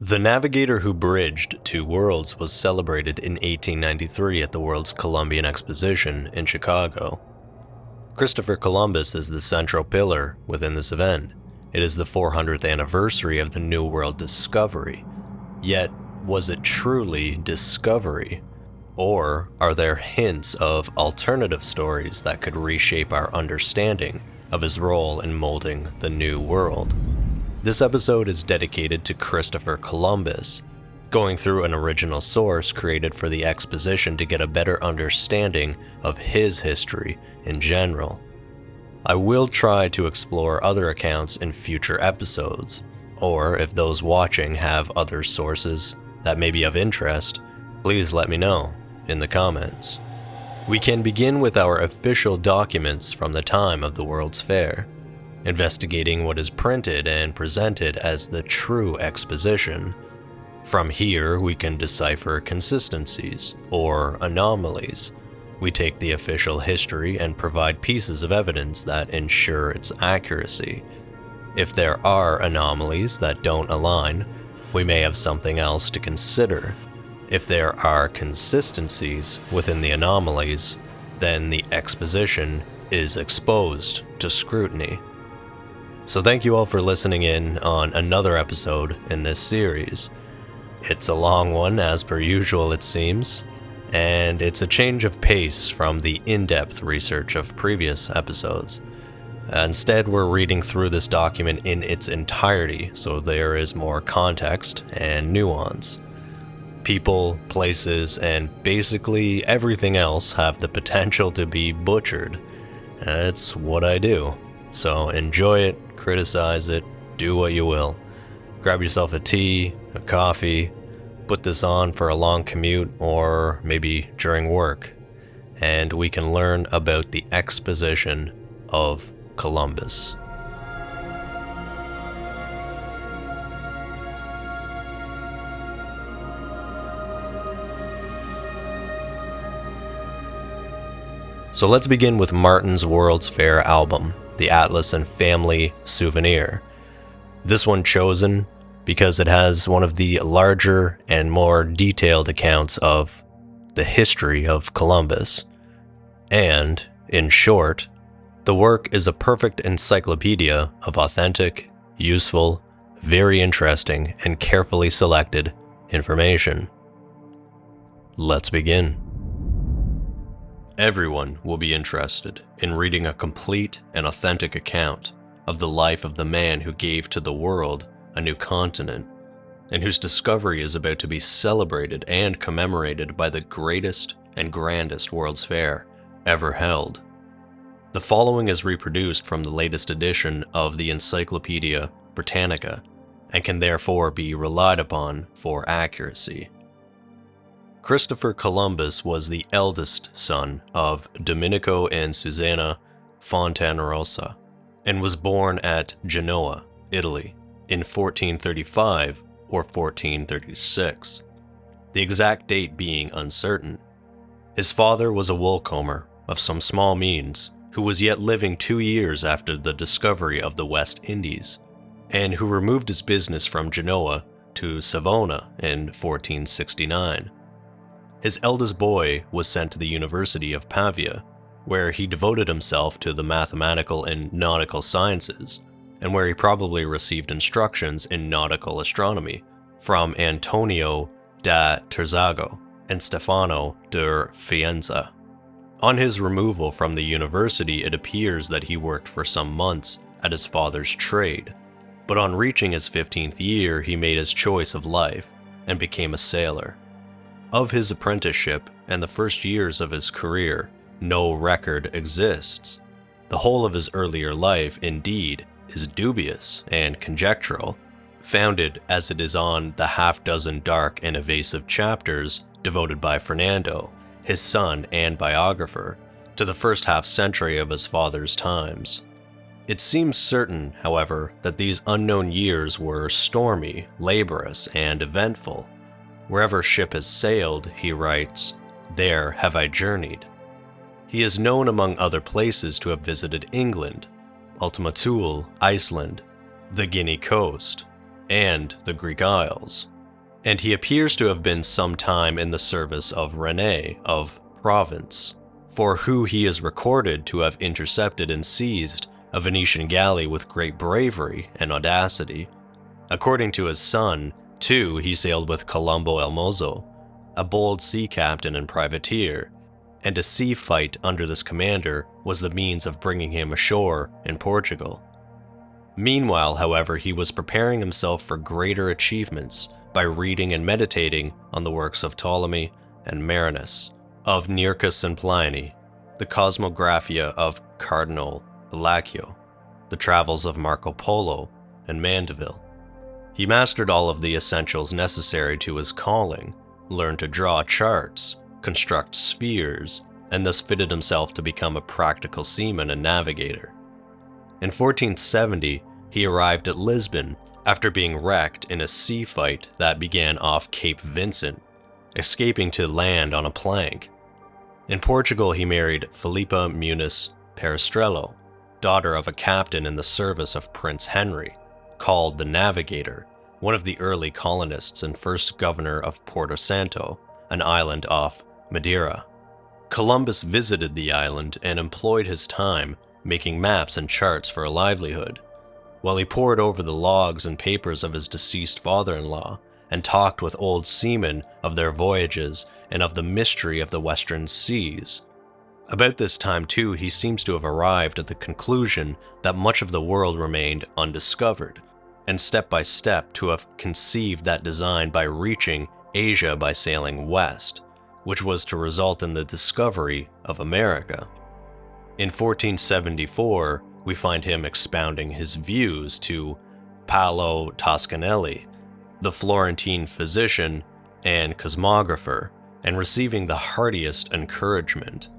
The navigator who bridged two worlds was celebrated in 1893 at the world's Columbian Exposition in Chicago. Christopher Columbus is the central pillar within this event. It is the 400th anniversary of the New World discovery. Yet, was it truly discovery? Or are there hints of alternative stories that could reshape our understanding of his role in molding the New World? This episode is dedicated to Christopher Columbus, going through an original source created for the exposition to get a better understanding of his history in general. I will try to explore other accounts in future episodes, or if those watching have other sources that may be of interest, please let me know in the comments. We can begin with our official documents from the time of the World's Fair, investigating what is printed and presented as the true exposition. From here, we can decipher consistencies, or anomalies. We take the official history and provide pieces of evidence that ensure its accuracy. If there are anomalies that don't align, we may have something else to consider. If there are consistencies within the anomalies, then the exposition is exposed to scrutiny. So thank you all for listening in on another episode in this series. It's a long one, as per usual it seems, and it's a change of pace from the in-depth research of previous episodes. Instead, we're reading through this document in its entirety, so there is more context and nuance. People, places, and basically everything else have the potential to be butchered. It's what I do. So enjoy it, criticize it, do what you will. Grab yourself a tea, a coffee, put this on for a long commute or maybe during work, and we can learn about the exposition of Columbus. So let's begin with Martin's World's Fair album, the Atlas and Family Souvenir. This one chosen because it has one of the larger and more detailed accounts of the history of Columbus. And, in short, the work is a perfect encyclopedia of authentic, useful, very interesting, and carefully selected information. Let's begin. Everyone will be interested in reading a complete and authentic account of the life of the man who gave to the world a new continent, and whose discovery is about to be celebrated and commemorated by the greatest and grandest World's Fair ever held. The following is reproduced from the latest edition of the Encyclopedia Britannica, and can therefore be relied upon for accuracy. Christopher Columbus was the eldest son of Domenico and Susanna Fontanarossa, and was born at Genoa, Italy, in 1435 or 1436, the exact date being uncertain. His father was a woolcomber of some small means, who was yet living 2 years after the discovery of the West Indies, and who removed his business from Genoa to Savona in 1469. His eldest boy was sent to the University of Pavia, where he devoted himself to the mathematical and nautical sciences, and where he probably received instructions in nautical astronomy from Antonio da Terzago and Stefano da Fienza. On his removal from the university, it appears that he worked for some months at his father's trade, but on reaching his 15th year, he made his choice of life and became a sailor. Of his apprenticeship and the first years of his career, no record exists. The whole of his earlier life, indeed, is dubious and conjectural, founded as it is on the half-dozen dark and evasive chapters devoted by Fernando, his son and biographer, to the first half-century of his father's times. It seems certain, however, that these unknown years were stormy, laborious, and eventful. Wherever ship has sailed, he writes, there have I journeyed. He is known among other places to have visited England, Ultima Thule, Iceland, the Guinea coast, and the Greek Isles, and he appears to have been some time in the service of René of Provence, for who he is recorded to have intercepted and seized a Venetian galley with great bravery and audacity. According to his son, too, he sailed with Colombo el Mozo, a bold sea captain and privateer, and a sea fight under this commander was the means of bringing him ashore in Portugal. Meanwhile, however, he was preparing himself for greater achievements by reading and meditating on the works of Ptolemy and Marinus, of Nearchus and Pliny, the Cosmographia of Cardinal Alaccio, the travels of Marco Polo and Mandeville. He mastered all of the essentials necessary to his calling, learned to draw charts, construct spheres, and thus fitted himself to become a practical seaman and navigator. In 1470, he arrived at Lisbon after being wrecked in a sea fight that began off Cape Vincent, escaping to land on a plank. In Portugal, he married Filipa Muniz Perestrello, daughter of a captain in the service of Prince Henry, called the Navigator, one of the early colonists and first governor of Porto Santo, an island off Madeira. Columbus visited the island and employed his time making maps and charts for a livelihood, while he pored over the logs and papers of his deceased father-in-law and talked with old seamen of their voyages and of the mystery of the western seas. About this time, too, he seems to have arrived at the conclusion that much of the world remained undiscovered, and step by step to have conceived that design by reaching Asia by sailing west, which was to result in the discovery of America. In 1474, we find him expounding his views to Paolo Toscanelli, the Florentine physician and cosmographer, and receiving the heartiest encouragement.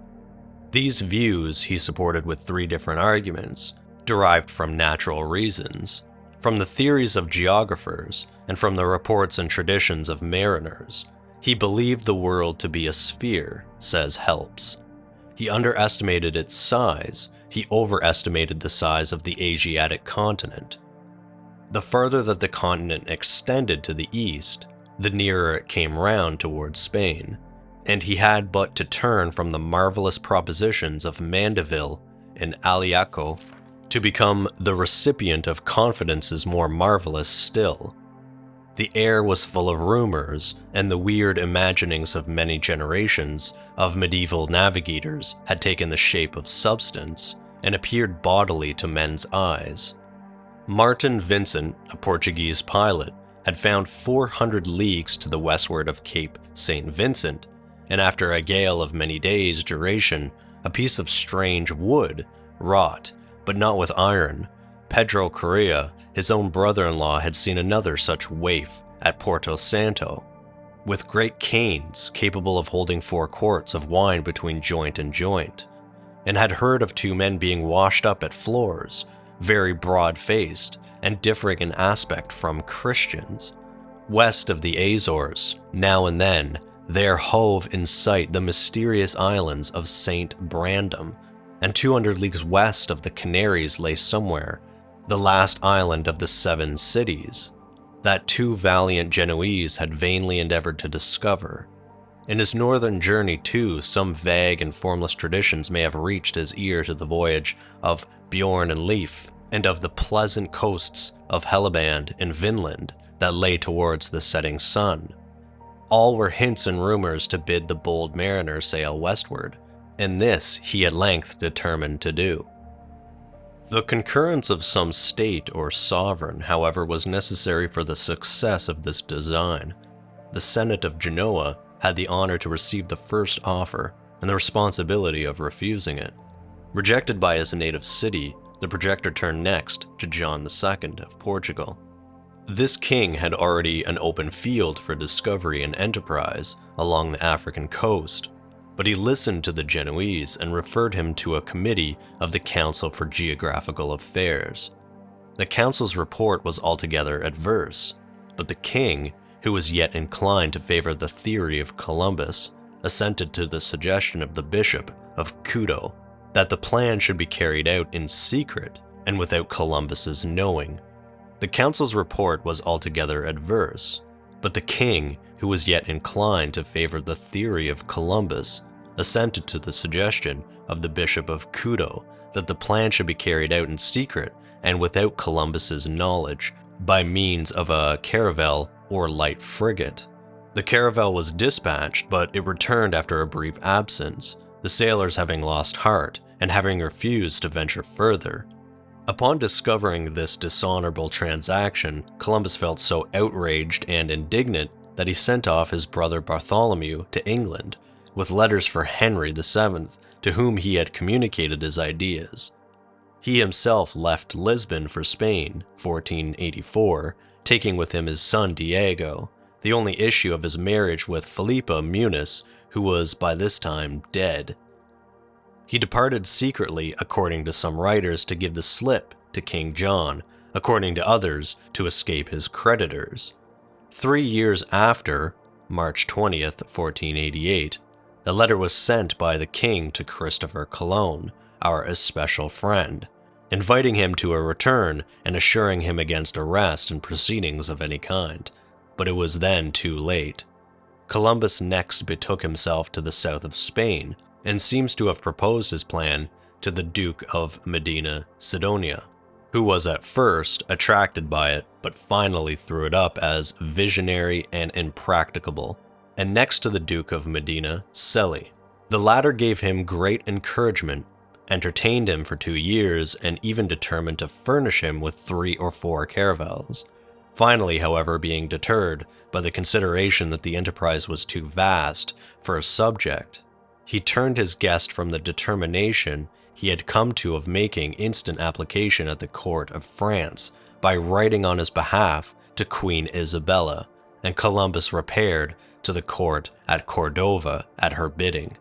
These views he supported with three different arguments, derived from natural reasons, from the theories of geographers, and from the reports and traditions of mariners. He believed the world to be a sphere, says Helps. He underestimated its size. He overestimated the size of the Asiatic continent. The further that the continent extended to the east, the nearer it came round towards Spain, and he had but to turn from the marvelous propositions of Mandeville and Aliaco to become the recipient of confidences more marvelous still. The air was full of rumors, and the weird imaginings of many generations of medieval navigators had taken the shape of substance and appeared bodily to men's eyes. Martin Vincent, a Portuguese pilot, had found 400 leagues to the westward of Cape St. Vincent, and after a gale of many days' duration, a piece of strange wood, wrought, but not with iron. Pedro Correa, his own brother-in-law, had seen another such waif at Porto Santo, with great canes capable of holding 4 quarts of wine between joint and joint, and had heard of 2 men being washed up at floors, very broad-faced and differing in aspect from Christians. West of the Azores, now and then, there hove in sight the mysterious islands of Saint Brandam, and 200 leagues west of the Canaries lay somewhere the last island of the 7 cities, that 2 valiant Genoese had vainly endeavored to discover. In his northern journey, too, some vague and formless traditions may have reached his ear to the voyage of Bjorn and Leif, and of the pleasant coasts of Helleband in Vinland that lay towards the setting sun. All were hints and rumors to bid the bold mariner sail westward, and this he at length determined to do. The concurrence of some state or sovereign, however, was necessary for the success of this design. The Senate of Genoa had the honor to receive the first offer and the responsibility of refusing it. Rejected by his native city, the projector turned next to John II of Portugal. This king had already an open field for discovery and enterprise along the African coast, but he listened to the Genoese and referred him to a committee of the Council for Geographical Affairs. The council's report was altogether adverse, but the king, who was yet inclined to favor the theory of Columbus, assented to the suggestion of the Bishop of Cudo that the plan should be carried out in secret and without Columbus's knowing. The council's report was altogether adverse, but the king, who was yet inclined to favor the theory of Columbus, assented to the suggestion of the Bishop of Quito that the plan should be carried out in secret and without Columbus's knowledge by means of a caravel or light frigate. The caravel was dispatched, but it returned after a brief absence, the sailors having lost heart and having refused to venture further. Upon discovering this dishonorable transaction, Columbus felt so outraged and indignant that he sent off his brother Bartholomew to England with letters for Henry VII, to whom he had communicated his ideas. He himself left Lisbon for Spain, 1484, taking with him his son Diego, the only issue of his marriage with Philippa Muniz, who was by this time dead. He departed secretly, according to some writers, to give the slip to King John, according to others, to escape his creditors. 3 years after, March 20th, 1488, a letter was sent by the king to Christopher Colon, our especial friend, inviting him to a return and assuring him against arrest and proceedings of any kind, but it was then too late. Columbus next betook himself to the south of Spain, and seems to have proposed his plan to the Duke of Medina Sidonia, who was at first attracted by it, but finally threw it up as visionary and impracticable, and next to the Duke of Medina, Celi. The latter gave him great encouragement, entertained him for 2 years, and even determined to furnish him with 3 or 4 caravels. Finally, however, being deterred by the consideration that the enterprise was too vast for a subject, he turned his guest from the determination he had come to of making instant application at the court of France by writing on his behalf to Queen Isabella, and Columbus repaired to the court at Cordova at her bidding.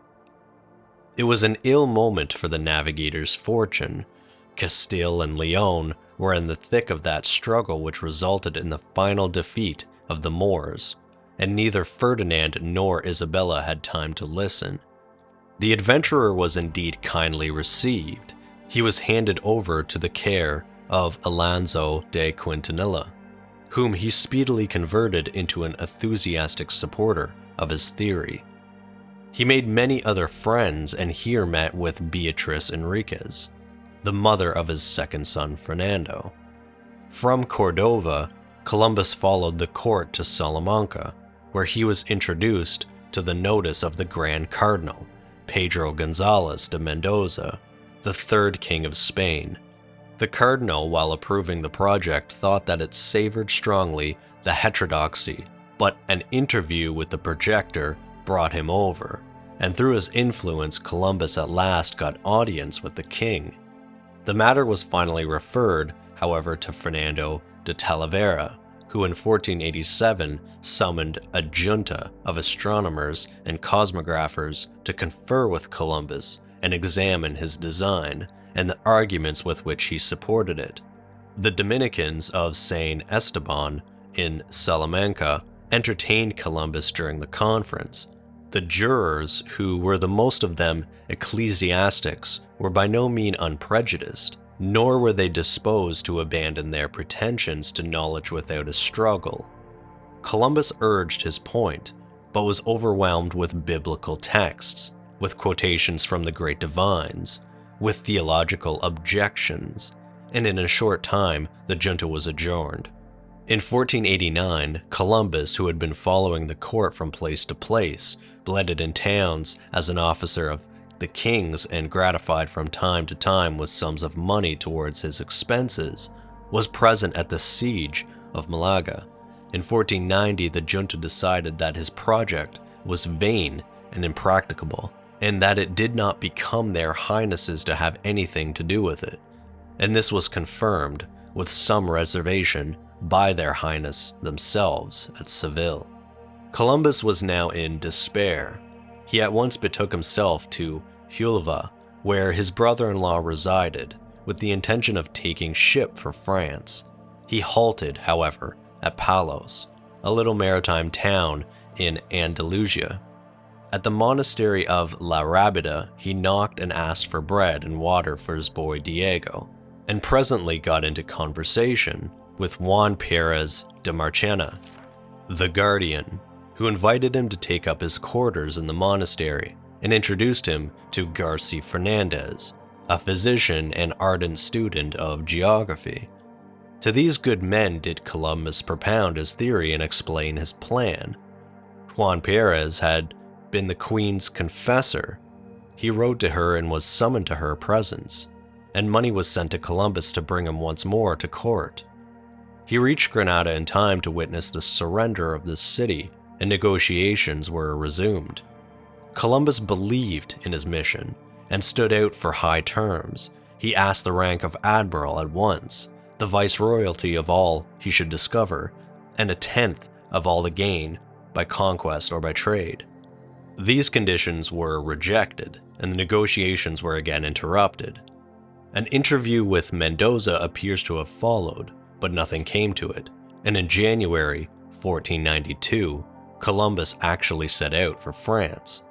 It was an ill moment for the navigator's fortune. Castile and Leon were in the thick of that struggle which resulted in the final defeat of the Moors, and neither Ferdinand nor Isabella had time to listen. The adventurer was indeed kindly received. He was handed over to the care of Alonso de Quintanilla, whom he speedily converted into an enthusiastic supporter of his theory. He made many other friends and here met with Beatriz Enriquez, the mother of his second son Fernando. From Cordova, Columbus followed the court to Salamanca, where he was introduced to the notice of the Grand Cardinal, Pedro Gonzalez de Mendoza, the third king of Spain. The cardinal, while approving the project, thought that it savored strongly the heterodoxy, but an interview with the projector brought him over, and through his influence Columbus at last got audience with the king. The matter was finally referred, however, to Fernando de Talavera, who in 1487 summoned a junta of astronomers and cosmographers to confer with Columbus and examine his design and the arguments with which he supported it. The Dominicans of San Esteban in Salamanca entertained Columbus during the conference. The jurors, who were the most of them ecclesiastics, were by no means unprejudiced, nor were they disposed to abandon their pretensions to knowledge without a struggle. Columbus urged his point, but was overwhelmed with biblical texts, with quotations from the great divines, with theological objections, and in a short time the junta was adjourned. In 1489, Columbus, who had been following the court from place to place, blended in towns as an officer of the king's and gratified from time to time with sums of money towards his expenses, was present at the siege of Malaga. In 1490, the junta decided that his project was vain and impracticable, and that it did not become their highnesses to have anything to do with it, and this was confirmed, with some reservation, by their highness themselves at Seville. Columbus was now in despair. He at once betook himself to Huelva, where his brother-in-law resided, with the intention of taking ship for France. He halted, however, at Palos, a little maritime town in Andalusia. At the monastery of La Rábida, he knocked and asked for bread and water for his boy Diego, and presently got into conversation with Juan Perez de Marchena, the Guardian, who invited him to take up his quarters in the monastery and introduced him to Garcia Fernandez, a physician and ardent student of geography. To these good men did Columbus propound his theory and explain his plan. Juan Perez had been the Queen's confessor. He wrote to her and was summoned to her presence, and money was sent to Columbus to bring him once more to court. He reached Granada in time to witness the surrender of this city, and negotiations were resumed. Columbus believed in his mission and stood out for high terms. He asked the rank of Admiral at once, the viceroyalty of all he should discover, and a tenth of all the gain by conquest or by trade. These conditions were rejected, and the negotiations were again interrupted. An interview with Mendoza appears to have followed, but nothing came to it, and in January 1492, Columbus actually set out for France.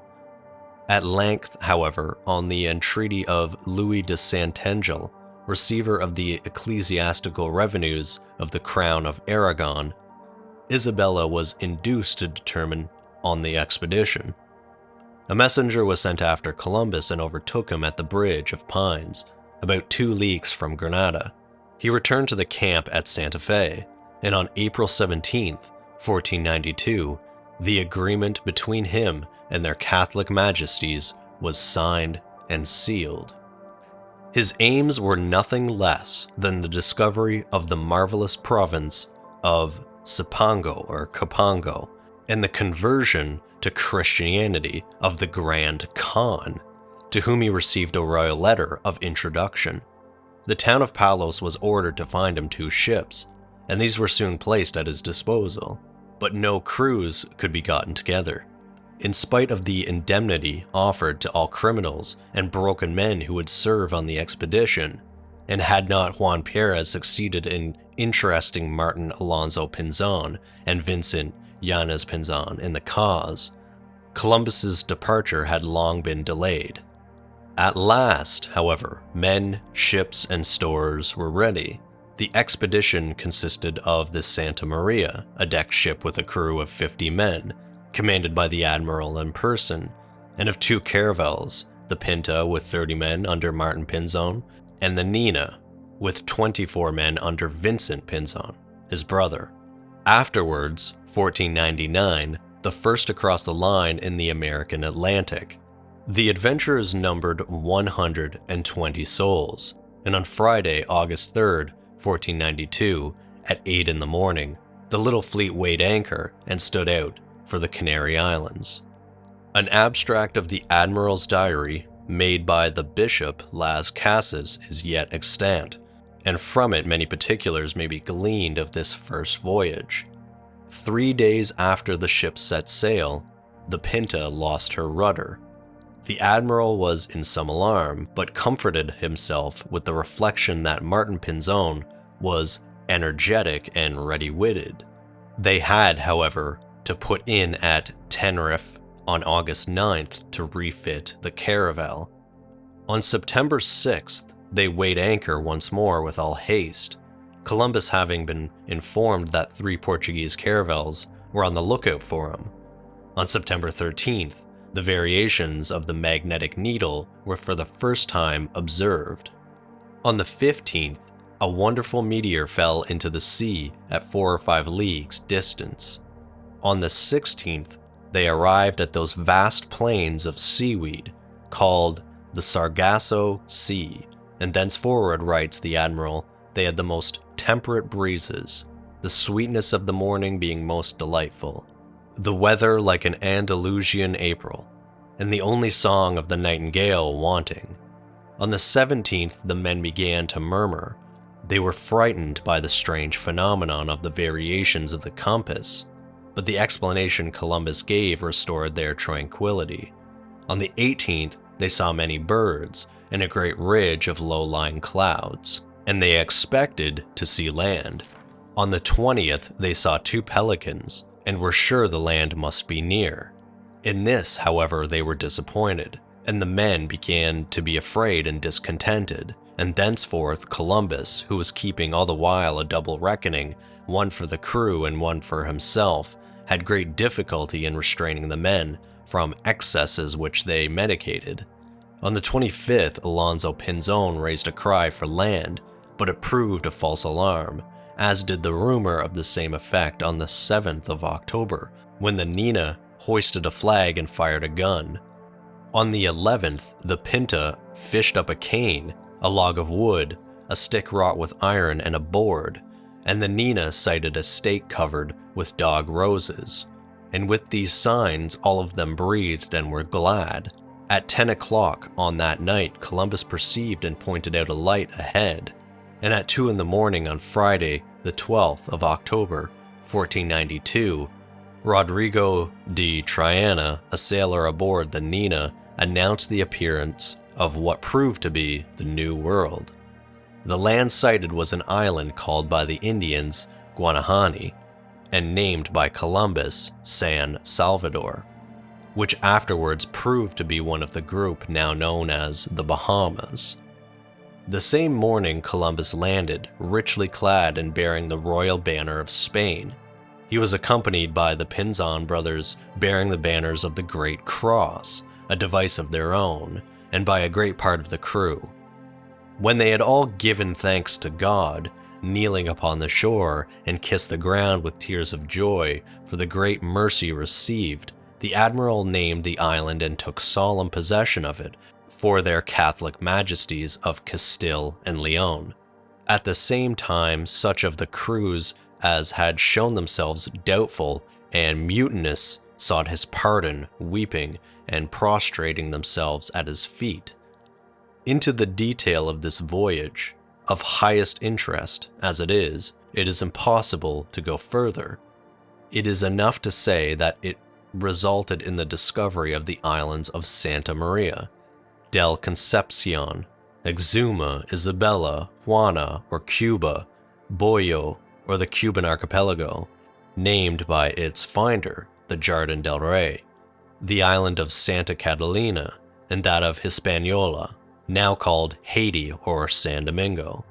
At length, however, on the entreaty of Louis de Saint-Angel, receiver of the ecclesiastical revenues of the Crown of Aragon, Isabella was induced to determine on the expedition. A messenger was sent after Columbus and overtook him at the Bridge of Pines, about 2 leagues from Granada. He returned to the camp at Santa Fe, and on April 17, 1492, the agreement between him and their Catholic Majesties was signed and sealed. His aims were nothing less than the discovery of the marvelous province of Cipango or Capango, and the conversion to Christianity of the Grand Khan, to whom he received a royal letter of introduction. The town of Palos was ordered to find him 2 ships, and these were soon placed at his disposal, but no crews could be gotten together. In spite of the indemnity offered to all criminals and broken men who would serve on the expedition, and had not Juan Perez succeeded in interesting Martin Alonso Pinzon and Vincent Yanez Pinzon in the cause, Columbus's departure had long been delayed. At last, however, men, ships, and stores were ready. The expedition consisted of the Santa Maria, a decked ship with a crew of 50 men, commanded by the Admiral in person, and of 2 caravels, the Pinta with 30 men under Martin Pinzon, and the Nina with 24 men under Vincent Pinzon, his brother. Afterwards, 1499, the first to cross the line in the American Atlantic. The adventurers numbered 120 souls, and on Friday, August 3rd, 1492, at 8 in the morning, the little fleet weighed anchor and stood out for the Canary Islands. An abstract of the Admiral's diary made by the Bishop Las Casas is yet extant, and from it many particulars may be gleaned of this first voyage. 3 days after the ship set sail, the Pinta lost her rudder. The Admiral was in some alarm, but comforted himself with the reflection that Martin Pinzon was energetic and ready-witted. They had, however, to put in at Tenerife on August 9th to refit the caravel. On September 6th, they weighed anchor once more with all haste, Columbus having been informed that 3 Portuguese caravels were on the lookout for him. On September 13th, the variations of the magnetic needle were for the first time observed. On the 15th, a wonderful meteor fell into the sea at 4 or 5 leagues distance. On the 16th, they arrived at those vast plains of seaweed called the Sargasso Sea, and thenceforward, writes the Admiral, they had the most temperate breezes, the sweetness of the morning being most delightful, the weather like an Andalusian April, and the only song of the nightingale wanting. On the 17th, the men began to murmur. They were frightened by the strange phenomenon of the variations of the compass, but the explanation Columbus gave restored their tranquility. On the 18th, they saw many birds and a great ridge of low-lying clouds, and they expected to see land. On the 20th, they saw 2 pelicans, and were sure the land must be near. In this, however, they were disappointed, and the men began to be afraid and discontented, and thenceforth Columbus, who was keeping all the while a double reckoning, one for the crew and one for himself, had great difficulty in restraining the men from excesses which they medicated. On the 25th, Alonzo Pinzon raised a cry for land, but it proved a false alarm, as did the rumor of the same effect on the 7th of October, when the Nina hoisted a flag and fired a gun. On the 11th, the Pinta fished up a cane, a log of wood, a stick wrought with iron, and a board, and the Nina sighted a stake covered with dog roses. And with these signs, all of them breathed and were glad. At 10 o'clock on that night, Columbus perceived and pointed out a light ahead, and at 2 in the morning on Friday, the 12th of October, 1492, Rodrigo de Triana, a sailor aboard the Nina, announced the appearance of what proved to be the New World. The land sighted was an island called by the Indians Guanahani, and named by Columbus San Salvador, which afterwards proved to be one of the group now known as the Bahamas. The same morning Columbus landed, richly clad and bearing the royal banner of Spain. He was accompanied by the Pinzon brothers bearing the banners of the Great Cross, a device of their own, and by a great part of the crew. When they had all given thanks to God, kneeling upon the shore, and kissed the ground with tears of joy for the great mercy received, the Admiral named the island and took solemn possession of it for their Catholic majesties of Castile and Leon. At the same time, such of the crews as had shown themselves doubtful and mutinous sought his pardon, weeping and prostrating themselves at his feet. Into the detail of this voyage, of highest interest as it is impossible to go further. It is enough to say that it resulted in the discovery of the islands of Santa Maria, del Concepcion, Exuma, Isabella, Juana or Cuba, Boyo or the Cuban archipelago, named by its finder, the Jardin del Rey, the island of Santa Catalina, and that of Hispaniola, now called Haiti or San Domingo.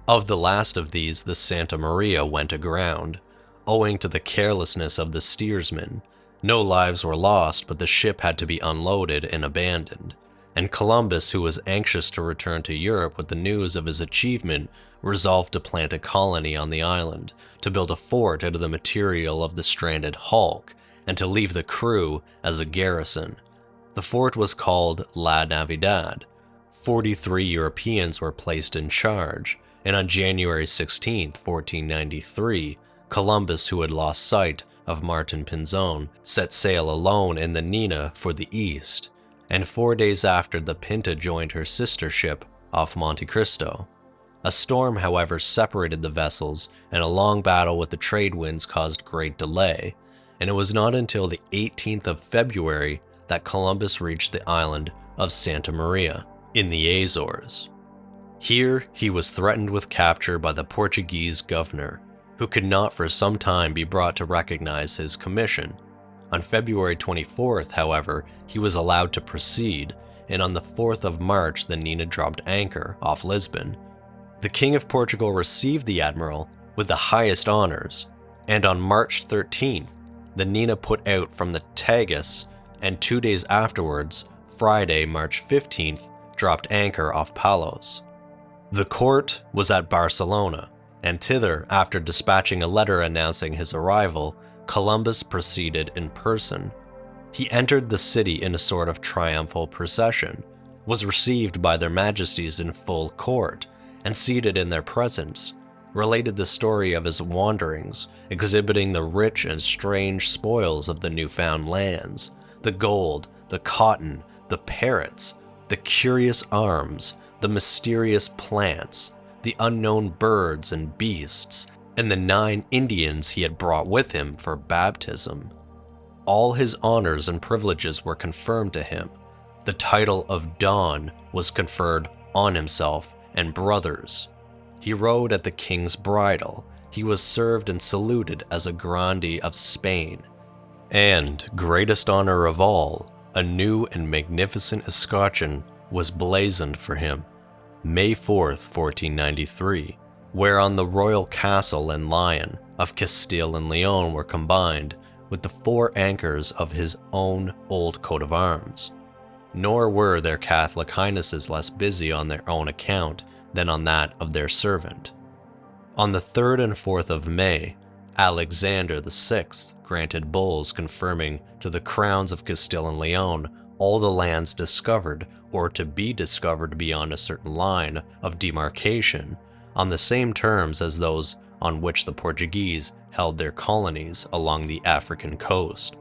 Of the last of these, the Santa Maria went aground, owing to the carelessness of the steersman. No lives were lost, but the ship had to be unloaded and abandoned, and Columbus, who was anxious to return to Europe with the news of his achievement, resolved to plant a colony on the island, to build a fort out of the material of the stranded hulk, and to leave the crew as a garrison. The fort was called La Navidad. 43 Europeans were placed in charge, and on January 16, 1493, Columbus, who had lost sight of Martin Pinzon, set sail alone in the Nina for the east, and 4 days after the Pinta joined her sister ship off Monte Cristo. A storm, however, separated the vessels, and a long battle with the trade winds caused great delay, and it was not until the 18th of February that Columbus reached the island of Santa Maria in the Azores. Here he was threatened with capture by the Portuguese governor, who could not for some time be brought to recognize his commission. On February 24th, however, he was allowed to proceed, and on the 4th of March the Nina dropped anchor off Lisbon. The King of Portugal received the Admiral with the highest honors, and on March 13th, the Nina put out from the Tagus, and 2 days afterwards, Friday, March 15th, dropped anchor off Palos. The court was at Barcelona, and thither, after dispatching a letter announcing his arrival, Columbus proceeded in person. He entered the city in a sort of triumphal procession, was received by their majesties in full court, and seated in their presence, related the story of his wanderings, exhibiting the rich and strange spoils of the newfound lands, the gold, the cotton, the parrots, the curious arms, the mysterious plants, the unknown birds and beasts, and the 9 Indians he had brought with him for baptism. All his honors and privileges were confirmed to him. The title of Don was conferred on himself and brothers. He rode at the king's bridle. He was served and saluted as a grandee of Spain. And, greatest honor of all, a new and magnificent escutcheon was blazoned for him. May 4th, 1493, whereon the royal castle and lion of Castile and Leon were combined with the 4 anchors of his own old coat of arms. Nor were their Catholic highnesses less busy on their own account than on that of their servant. On the 3rd and 4th of May, Alexander VI granted bulls confirming to the crowns of Castile and Leon all the lands discovered or to be discovered beyond a certain line of demarcation, on the same terms as those on which the Portuguese held their colonies along the African coast.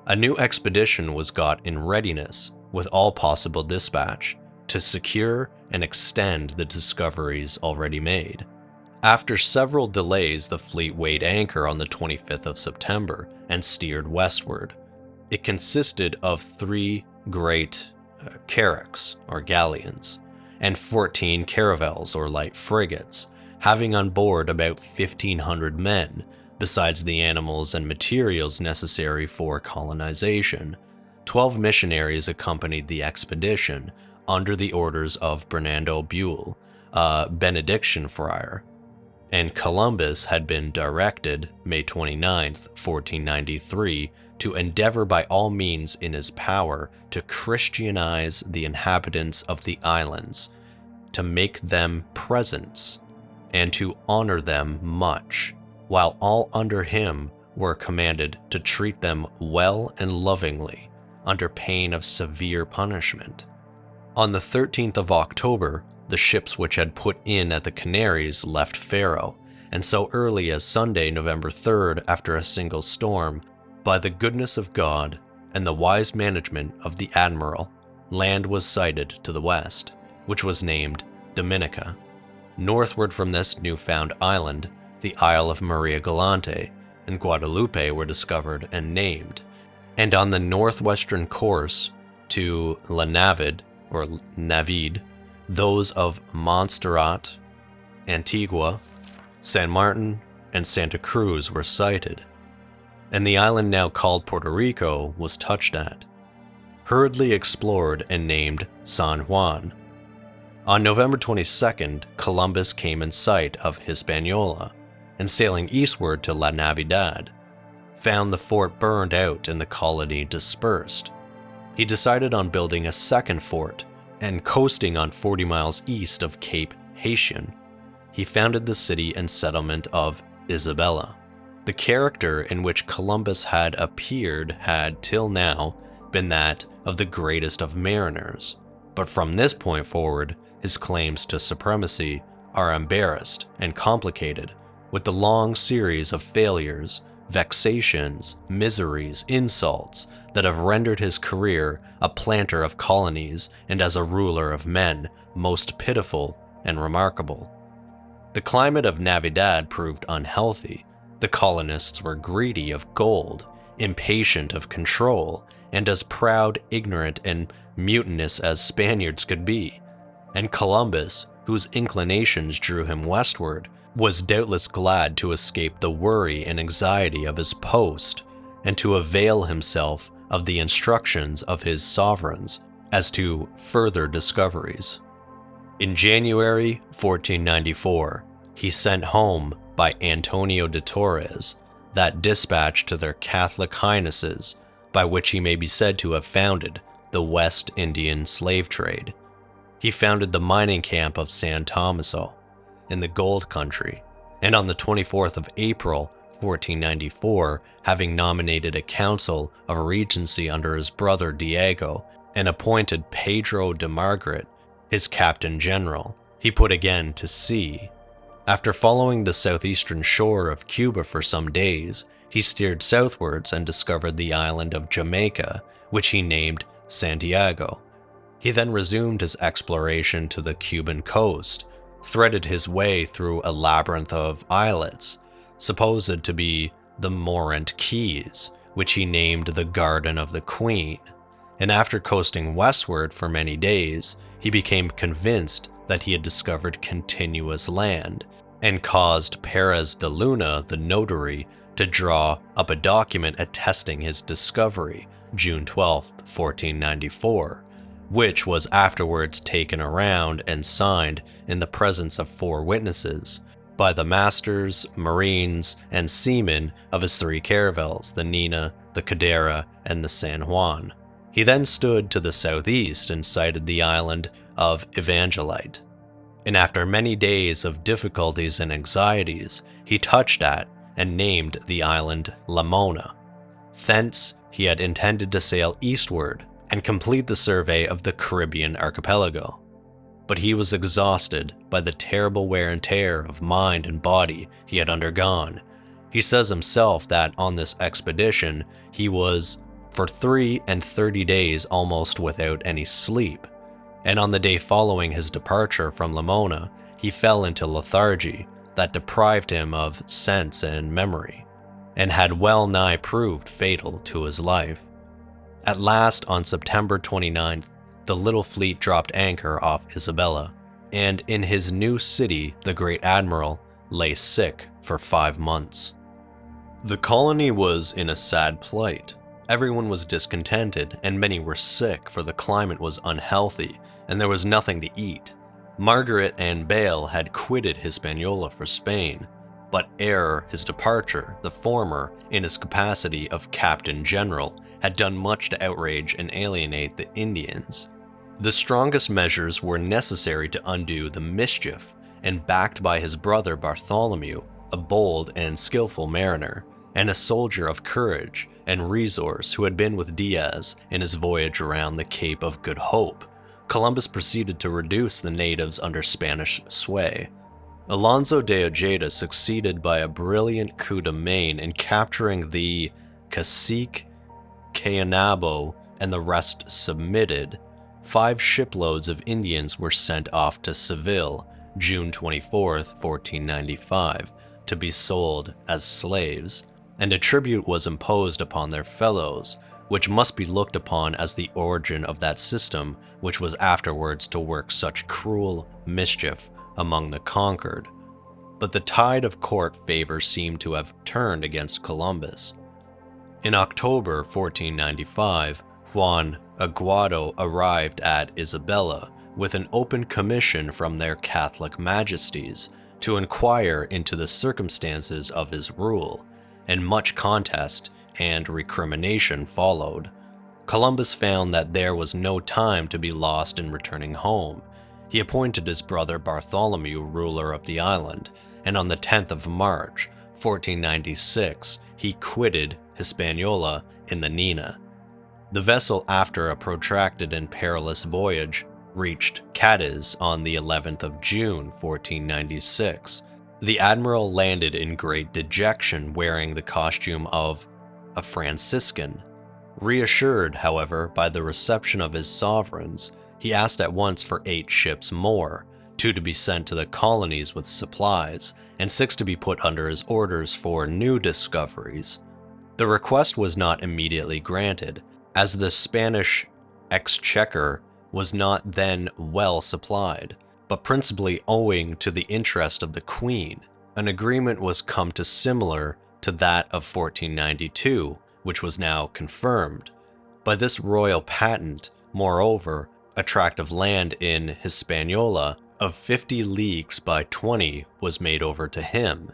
A new expedition was got in readiness with all possible dispatch to secure and extend the discoveries already made. After several delays, the fleet weighed anchor on the 25th of September and steered westward. It consisted of 3 great carracks, or galleons, and 14 caravels, or light frigates, having on board about 1,500 men, besides the animals and materials necessary for colonization. 12 missionaries accompanied the expedition under the orders of Bernardo Buell, a Benediction friar, and Columbus had been directed, May 29th, 1493, to endeavor by all means in his power to Christianize the inhabitants of the islands, to make them presents, and to honor them much, while all under him were commanded to treat them well and lovingly, under pain of severe punishment. On the 13th of October, the ships which had put in at the Canaries left Faro, and so early as Sunday, November 3rd, after a single storm, by the goodness of God and the wise management of the Admiral, land was sighted to the west, which was named Dominica. Northward from this new-found island, the Isle of Maria Galante and Guadalupe were discovered and named, and on the northwestern course to La Navid, or Navid, those of Montserrat, Antigua, San Martin, and Santa Cruz were sighted, and the island now called Puerto Rico was touched at, hurriedly explored and named San Juan. On November 22nd, Columbus came in sight of Hispaniola, and sailing eastward to La Navidad, found the fort burned out and the colony dispersed. He decided on building a second fort, and coasting on 40 miles east of Cape Haitian, he founded the city and settlement of Isabella. The character in which Columbus had appeared had, till now, been that of the greatest of mariners, but from this point forward, his claims to supremacy are embarrassed and complicated with the long series of failures, vexations, miseries, insults that have rendered his career a planter of colonies and as a ruler of men most pitiful and remarkable. The climate of Navidad proved unhealthy. The colonists were greedy of gold, impatient of control, and as proud, ignorant, and mutinous as Spaniards could be. And Columbus, whose inclinations drew him westward, was doubtless glad to escape the worry and anxiety of his post, and to avail himself of the instructions of his sovereigns as to further discoveries. In January 1494, he sent home by Antonio de Torres that dispatch to their Catholic highnesses by which he may be said to have founded the West Indian slave trade. He founded the mining camp of San Tomaso in the gold country, and on the 24th of April 1494, having nominated a council of regency under his brother Diego and appointed Pedro de Margaret his captain general, he put again to sea. After following the southeastern shore of Cuba for some days, he steered southwards and discovered the island of Jamaica, which he named Santiago. He then resumed his exploration to the Cuban coast, threaded his way through a labyrinth of islets, supposed to be the Morant Keys, which he named the Garden of the Queen, and after coasting westward for many days, he became convinced that he had discovered continuous land, and caused Perez de Luna, the notary, to draw up a document attesting his discovery, June 12, 1494, which was afterwards taken around and signed in the presence of 4 witnesses by the masters, marines, and seamen of his 3 caravels, the Nina, the Cadera, and the San Juan. He then stood to the southeast and sighted the island of Evangelite. And after many days of difficulties and anxieties, he touched at and named the island Lamona. Thence, he had intended to sail eastward and complete the survey of the Caribbean archipelago. But he was exhausted by the terrible wear and tear of mind and body he had undergone. He says himself that on this expedition, he was for 33 days almost without any sleep, and on the day following his departure from Lamona, he fell into lethargy that deprived him of sense and memory, and had well nigh proved fatal to his life. At last, on September 29th, the little fleet dropped anchor off Isabella, and in his new city, the great Admiral lay sick for 5 months. The colony was in a sad plight. Everyone was discontented, and many were sick, for the climate was unhealthy, and there was nothing to eat. Margaret and Bale had quitted Hispaniola for Spain, but ere his departure, the former, in his capacity of Captain General, had done much to outrage and alienate the Indians. The strongest measures were necessary to undo the mischief, and backed by his brother Bartholomew, a bold and skillful mariner, and a soldier of courage and resource who had been with Diaz in his voyage around the Cape of Good Hope, Columbus proceeded to reduce the natives under Spanish sway. Alonso de Ojeda succeeded by a brilliant coup de main in capturing the Cacique, Cayanabo, and the rest submitted. 5 shiploads of Indians were sent off to Seville, June 24, 1495, to be sold as slaves, and a tribute was imposed upon their fellows, which must be looked upon as the origin of that system which was afterwards to work such cruel mischief among the conquered. But the tide of court favor seemed to have turned against Columbus. In October 1495, Juan Aguado arrived at Isabella with an open commission from their Catholic majesties to inquire into the circumstances of his rule, and much contest and recrimination followed. Columbus found that there was no time to be lost in returning home. He appointed his brother Bartholomew ruler of the island, and on the 10th of March, 1496, he quitted Hispaniola in the Nina. The vessel, after a protracted and perilous voyage, reached Cadiz on the 11th of June, 1496. The Admiral landed in great dejection, wearing the costume of a Franciscan. Reassured, however, by the reception of his sovereigns, he asked at once for 8 ships more, 2 to be sent to the colonies with supplies, and 6 to be put under his orders for new discoveries. The request was not immediately granted, as the Spanish exchequer was not then well supplied, but principally owing to the interest of the Queen. An agreement was come to similar to that of 1492, which was now confirmed. By this royal patent, moreover, a tract of land in Hispaniola of 50 leagues by 20 was made over to him.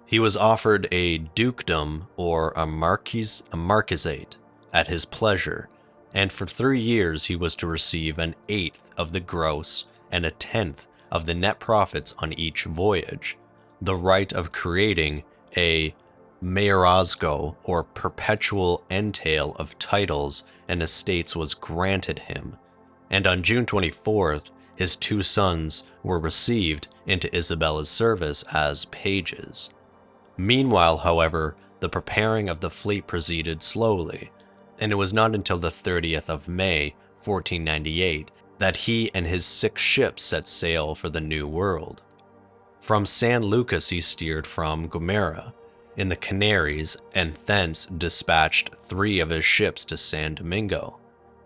He was offered a dukedom or a marquisate at his pleasure, and for 3 years he was to receive 1/8 of the gross and 1/10 of the net profits on each voyage. The right of creating a mayorazgo or perpetual entail of titles and estates was granted him, and on June 24th, his 2 sons were received into Isabella's service as pages. Meanwhile, however, the preparing of the fleet proceeded slowly, and it was not until the 30th of May, 1498, that he and his 6 ships set sail for the New World. From San Lucas he steered from Gomera, in the Canaries, and thence dispatched 3 of his ships to San Domingo.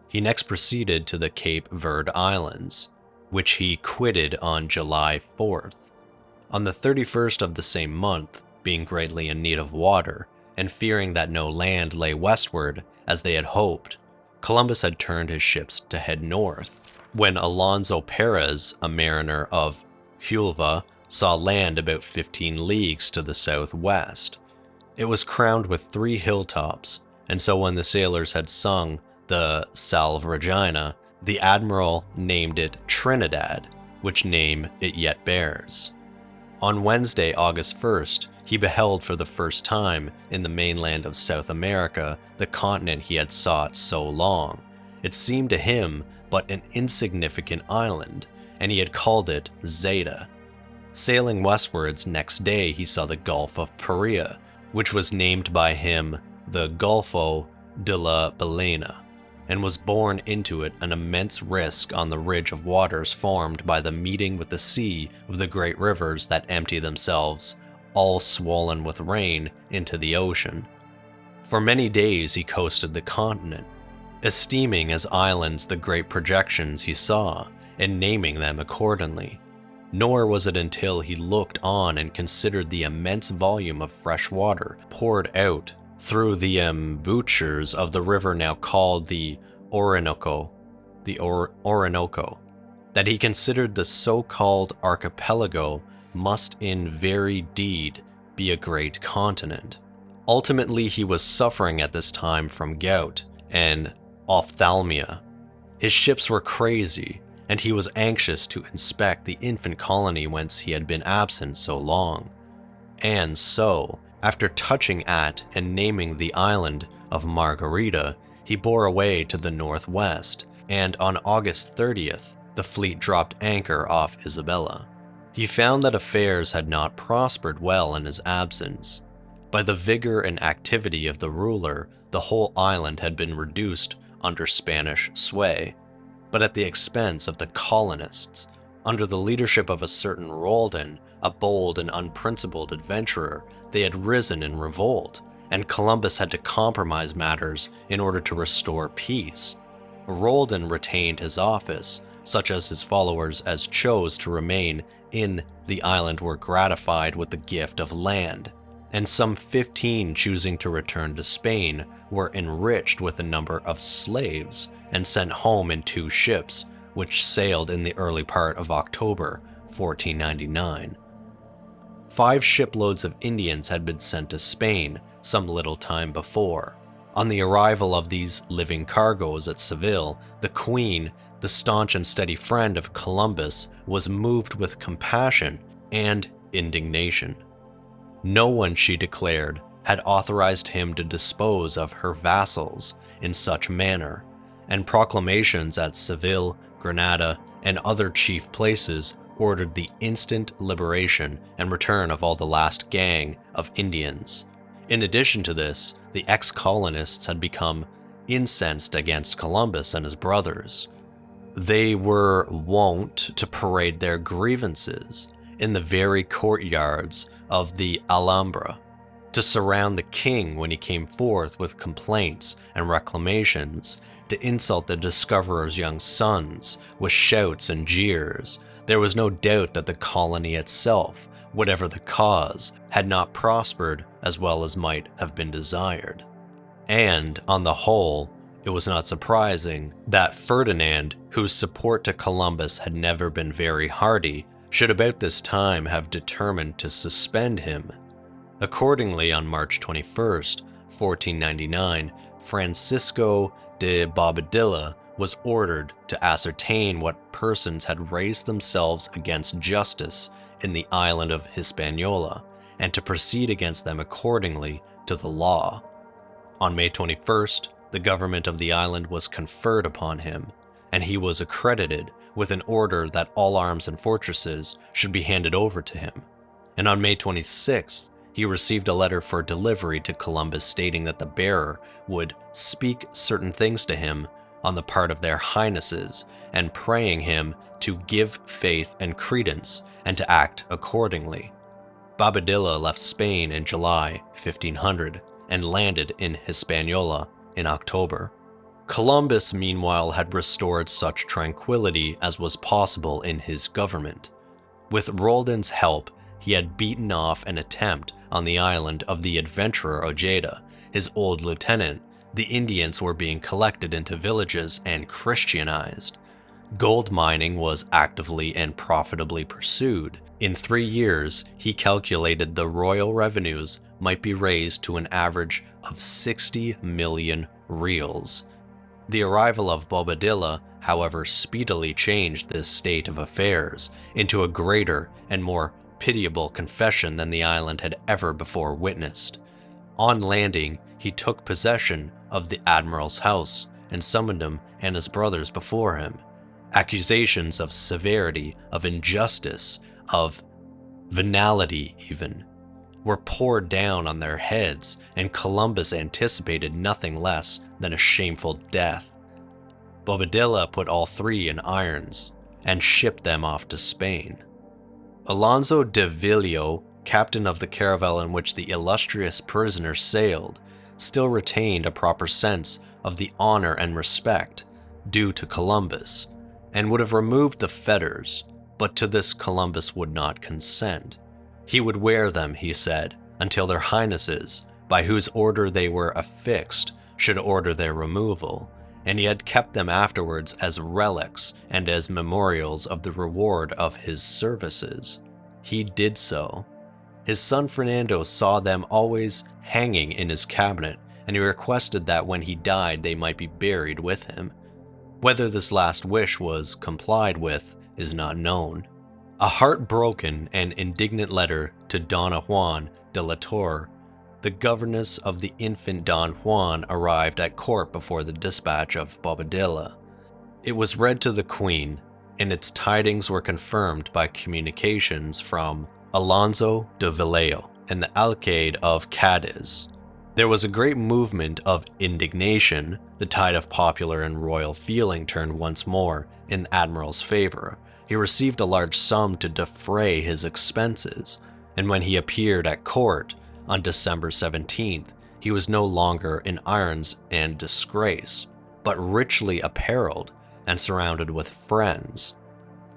He next proceeded to the Cape Verde Islands, which he quitted on July 4th. On the 31st of the same month, being greatly in need of water, and fearing that no land lay westward, as they had hoped, Columbus had turned his ships to head north, when Alonso Perez, a mariner of Huelva, saw land about 15 leagues to the southwest. It was crowned with 3 hilltops, and so when the sailors had sung the Salve Regina, the Admiral named it Trinidad, which name it yet bears. On Wednesday, August 1st, he beheld for the first time in the mainland of South America the continent he had sought so long. It seemed to him but an insignificant island, and he had called it Zeta. Sailing westwards next day, he saw the Gulf of Paria, which was named by him the Golfo de la Balena, and was borne into it an immense risk on the ridge of waters formed by the meeting with the sea of the great rivers that empty themselves, all swollen with rain, into the ocean. For many days he coasted the continent, esteeming as islands the great projections he saw, and naming them accordingly. Nor was it until he looked on and considered the immense volume of fresh water poured out through the embouchures of the river now called the Orinoco, that he considered the so-called archipelago must in very deed be a great continent. Ultimately, he was suffering at this time from gout and ophthalmia. His ships were crazy, and he was anxious to inspect the infant colony whence he had been absent so long. And so, after touching at and naming the island of Margarita, he bore away to the northwest, and on August 30th, the fleet dropped anchor off Isabella. He found that affairs had not prospered well in his absence. By the vigor and activity of the ruler, the whole island had been reduced under Spanish sway, but at the expense of the colonists. Under the leadership of a certain Roldan, a bold and unprincipled adventurer, they had risen in revolt, and Columbus had to compromise matters in order to restore peace. Roldan retained his office, such as his followers as chose to remain in the island were gratified with the gift of land, and some 15 choosing to return to Spain were enriched with a number of slaves and sent home in 2 ships, which sailed in the early part of October 1499. 5 shiploads of Indians had been sent to Spain some little time before. On the arrival of these living cargoes at Seville, the Queen, the staunch and steady friend of Columbus, was moved with compassion and indignation. No one, she declared, had authorized him to dispose of her vassals in such manner, and proclamations at Seville, Granada, and other chief places ordered the instant liberation and return of all the last gang of Indians. In addition to this, the ex-colonists had become incensed against Columbus and his brothers. They were wont to parade their grievances in the very courtyards of the Alhambra, to surround the king when he came forth with complaints and reclamations, to insult the discoverer's young sons with shouts and jeers. There was no doubt that the colony itself, whatever the cause, had not prospered as well as might have been desired. And, on the whole, it was not surprising that Ferdinand, whose support to Columbus had never been very hearty, should about this time have determined to suspend him. Accordingly, on March 21st, 1499, Francisco de Bobadilla was ordered to ascertain what persons had raised themselves against justice in the island of Hispaniola, and to proceed against them accordingly to the law. On May 21st, the government of the island was conferred upon him, and he was accredited with an order that all arms and fortresses should be handed over to him. And on May 26th, he received a letter for delivery to Columbus stating that the bearer would speak certain things to him on the part of their highnesses, and praying him to give faith and credence and to act accordingly. Bobadilla left Spain in July 1500 and landed in Hispaniola in October. Columbus, meanwhile, had restored such tranquility as was possible in his government. With Roldan's help, he had beaten off an attempt on the island of the adventurer Ojeda, his old lieutenant, The Indians were being collected into villages and Christianized. Gold mining was actively and profitably pursued. In 3 years, he calculated the royal revenues might be raised to an average of 60 million reals. The arrival of Bobadilla, however, speedily changed this state of affairs into a greater and more pitiable confession than the island had ever before witnessed. On landing, he took possession of the Admiral's house and summoned him and his brothers before him. Accusations of severity, of injustice, of venality even, were poured down on their heads, and Columbus anticipated nothing less than a shameful death. Bobadilla put all 3 in irons and shipped them off to Spain. Alonso de Villo, captain of the caravel in which the illustrious prisoner sailed, still retained a proper sense of the honor and respect due to Columbus, and would have removed the fetters, but to this Columbus would not consent. He would wear them, he said, until their highnesses, by whose order they were affixed, should order their removal, and he had kept them afterwards as relics and as memorials of the reward of his services. He did so. His son Fernando saw them always hanging in his cabinet, and he requested that when he died they might be buried with him. Whether this last wish was complied with is not known. A heartbroken and indignant letter to Dona Juan de la Torre, the governess of the infant Don Juan, arrived at court before the dispatch of Bobadilla. It was read to the Queen, and its tidings were confirmed by communications from Alonso de Villo and the Alcaide of Cadiz. There was a great movement of indignation. The tide of popular and royal feeling turned once more in the Admiral's favor. He received a large sum to defray his expenses, and when he appeared at court on December 17th, he was no longer in irons and disgrace, but richly apparelled and surrounded with friends.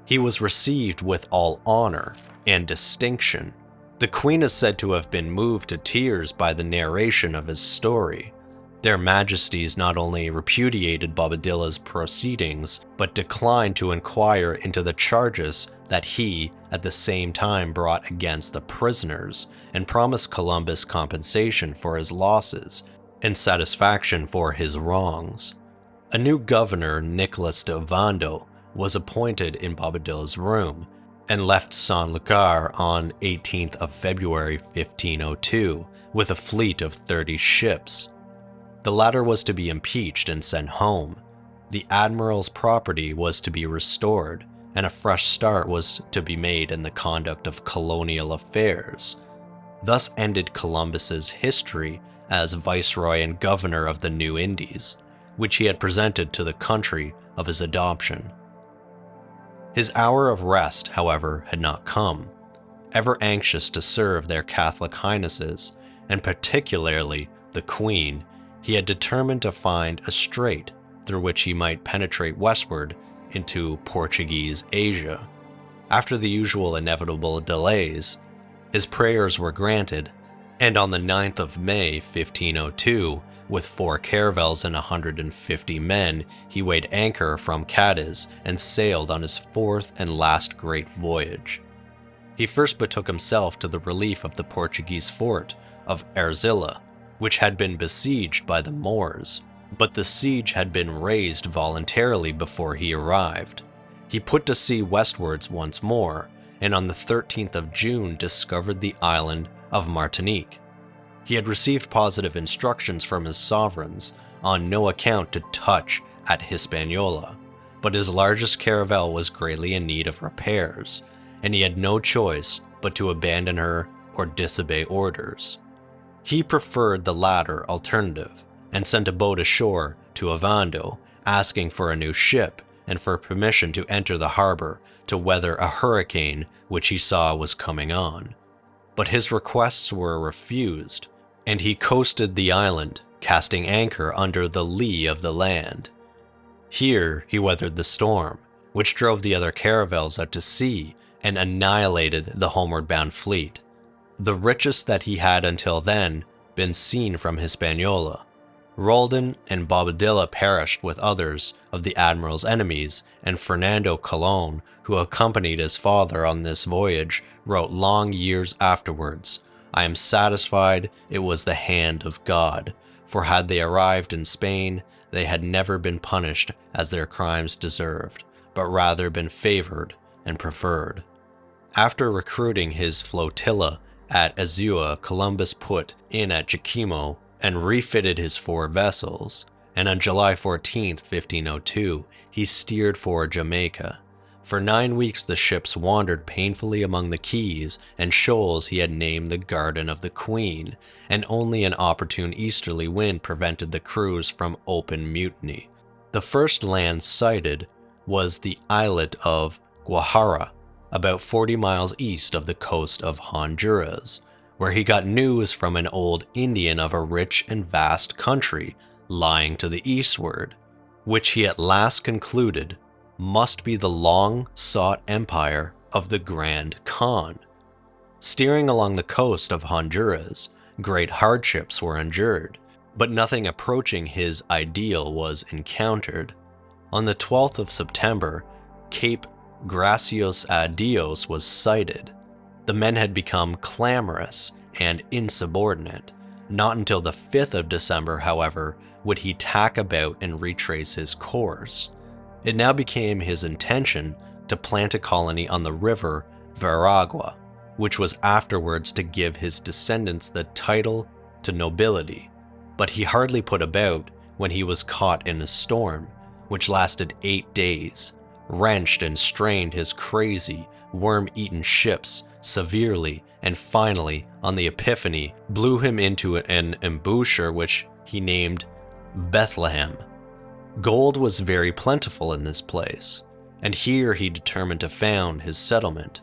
He was received with all honor and distinction. The Queen is said to have been moved to tears by the narration of his story. Their Majesties not only repudiated Bobadilla's proceedings, but declined to inquire into the charges that he at the same time brought against the prisoners, and promised Columbus compensation for his losses and satisfaction for his wrongs. A new governor, Nicholas de Ovando, was appointed in Bobadilla's room, and left Sanlúcar on 18th of February 1502 with a fleet of 30 ships. The latter was to be impeached and sent home. The Admiral's property was to be restored, and a fresh start was to be made in the conduct of colonial affairs. Thus ended Columbus's history as Viceroy and Governor of the New Indies, which he had presented to the country of his adoption. His hour of rest, however, had not come. Ever anxious to serve their Catholic Highnesses, and particularly the Queen, he had determined to find a strait through which he might penetrate westward into Portuguese Asia. After the usual inevitable delays, his prayers were granted, and on the 9th of May 1502, with 4 caravels and 150 men, he weighed anchor from Cadiz and sailed on his 4th and last great voyage. He first betook himself to the relief of the Portuguese fort of Arzilla, which had been besieged by the Moors, but the siege had been raised voluntarily before he arrived. He put to sea westwards once more, and on the 13th of June discovered the island of Martinique. He had received positive instructions from his sovereigns on no account to touch at Hispaniola, but his largest caravel was greatly in need of repairs, and he had no choice but to abandon her or disobey orders. He preferred the latter alternative, and sent a boat ashore to Ovando, asking for a new ship and for permission to enter the harbor to weather a hurricane which he saw was coming on. But his requests were refused, and he coasted the island, casting anchor under the lee of the land. Here he weathered the storm, which drove the other caravels out to sea and annihilated the homeward-bound fleet, the richest that he had until then been seen from Hispaniola. Roldan and Bobadilla perished with others of the Admiral's enemies, and Fernando Colon, who accompanied his father on this voyage, wrote long years afterwards, "I am satisfied it was the hand of God, for had they arrived in Spain, they had never been punished as their crimes deserved, but rather been favored and preferred." After recruiting his flotilla at Azua, Columbus put in at Yaquimo and refitted his 4 vessels, and on July 14, 1502, he steered for Jamaica. For 9 weeks the ships wandered painfully among the keys and shoals he had named the Garden of the Queen, and only an opportune easterly wind prevented the crews from open mutiny. The first land sighted was the islet of Guajara, about 40 miles east of the coast of Honduras, where he got news from an old Indian of a rich and vast country lying to the eastward, which he at last concluded must be the long-sought empire of the Grand Khan. Steering along the coast of Honduras, great hardships were endured, but nothing approaching his ideal was encountered. On the 12th of September, Cape Gracios a Dios was sighted. The men had become clamorous and insubordinate. Not until the 5th of December, however, would he tack about and retrace his course. It now became his intention to plant a colony on the river Veragua, which was afterwards to give his descendants the title to nobility. But he hardly put about when he was caught in a storm, which lasted 8 days, wrenched and strained his crazy, worm-eaten ships severely, and finally, on the Epiphany, blew him into an embouchure which he named Bethlehem. Gold was very plentiful in this place, and here he determined to found his settlement.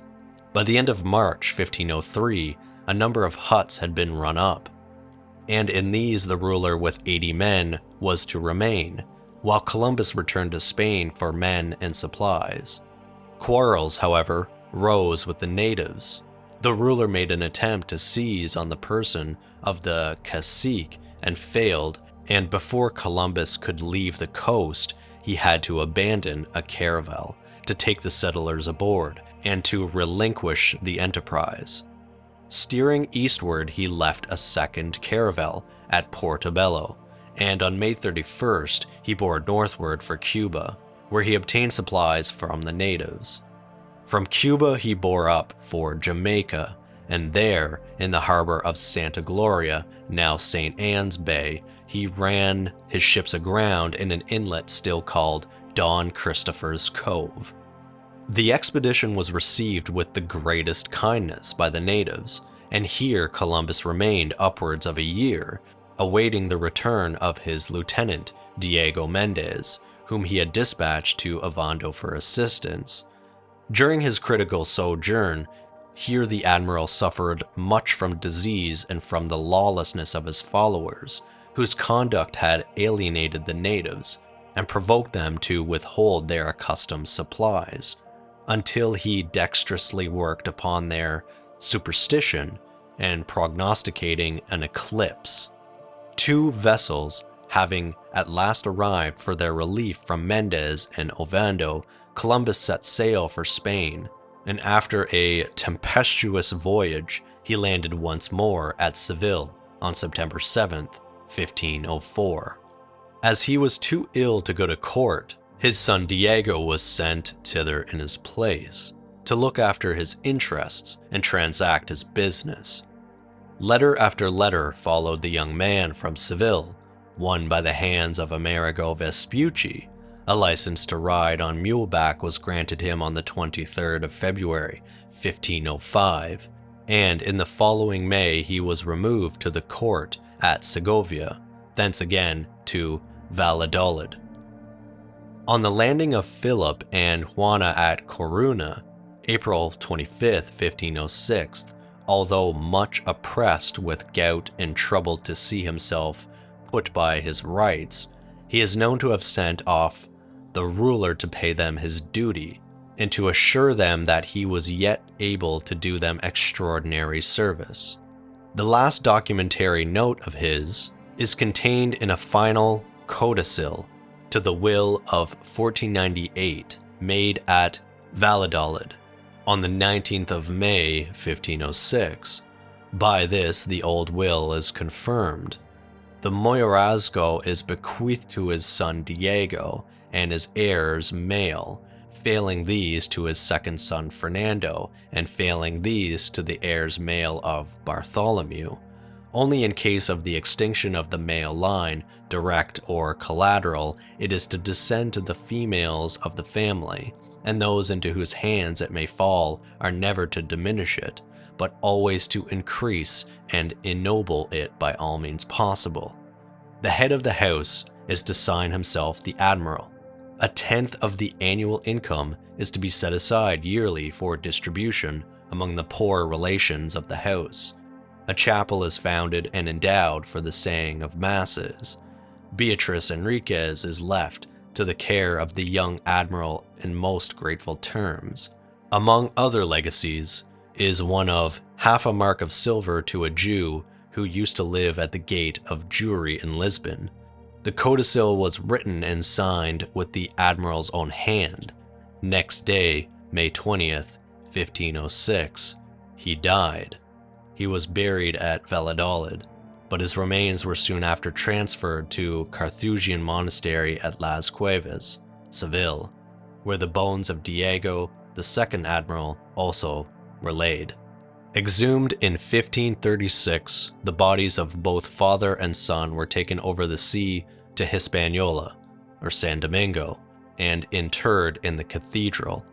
By the end of March 1503, a number of huts had been run up, and in these the ruler with 80 men was to remain, while Columbus returned to Spain for men and supplies. Quarrels, however, rose with the natives. The ruler made an attempt to seize on the person of the cacique and failed, and before Columbus could leave the coast, he had to abandon a caravel to take the settlers aboard and to relinquish the enterprise. Steering eastward, he left a second caravel at Portobello, and on May 31st, he bore northward for Cuba, where he obtained supplies from the natives. From Cuba, he bore up for Jamaica, and there, in the harbor of Santa Gloria, now St. Anne's Bay, he ran his ships aground in an inlet still called Don Christopher's Cove. The expedition was received with the greatest kindness by the natives, and here Columbus remained upwards of a year, awaiting the return of his lieutenant, Diego Mendez, whom he had dispatched to Ovando for assistance. During his critical sojourn, here the admiral suffered much from disease and from the lawlessness of his followers, whose conduct had alienated the natives and provoked them to withhold their accustomed supplies, until he dexterously worked upon their superstition and prognosticating an eclipse. 2 vessels having at last arrived for their relief from Mendez and Ovando, Columbus set sail for Spain, and after a tempestuous voyage, he landed once more at Seville on September 7th, 1504. As he was too ill to go to court, his son Diego was sent thither in his place, to look after his interests and transact his business. Letter after letter followed the young man from Seville, one by the hands of Amerigo Vespucci. A license to ride on muleback was granted him on the 23rd of February, 1505, and in the following May he was removed to the court at Segovia, thence again to Valladolid. On the landing of Philip and Juana at Corunna, April 25th, 1506, although much oppressed with gout and troubled to see himself put by his rights, he is known to have sent off the ruler to pay them his duty, and to assure them that he was yet able to do them extraordinary service. The last documentary note of his, is contained in a final codicil to the will of 1498 made at Valladolid on the 19th of May, 1506. By this, the old will is confirmed. The mayorazgo is bequeathed to his son Diego and his heirs male, failing these to his second son Fernando, and failing these to the heirs male of Bartholomew. Only in case of the extinction of the male line, direct or collateral, it is to descend to the females of the family, and those into whose hands it may fall are never to diminish it, but always to increase and ennoble it by all means possible. The head of the house is to sign himself the Admiral. A tenth of the annual income is to be set aside yearly for distribution among the poor relations of the house. A chapel is founded and endowed for the saying of masses. Beatrice Enriquez is left to the care of the young Admiral in most grateful terms. Among other legacies is one of half a mark of silver to a Jew who used to live at the gate of Jewry in Lisbon. The codicil was written and signed with the Admiral's own hand. Next day, May 20th, 1506, he died. He was buried at Valladolid, but his remains were soon after transferred to Carthusian monastery at Las Cuevas, Seville, where the bones of Diego, the second admiral, also were laid. Exhumed in 1536, the bodies of both father and son were taken over the sea to Hispaniola, or San Domingo, and interred in the cathedral.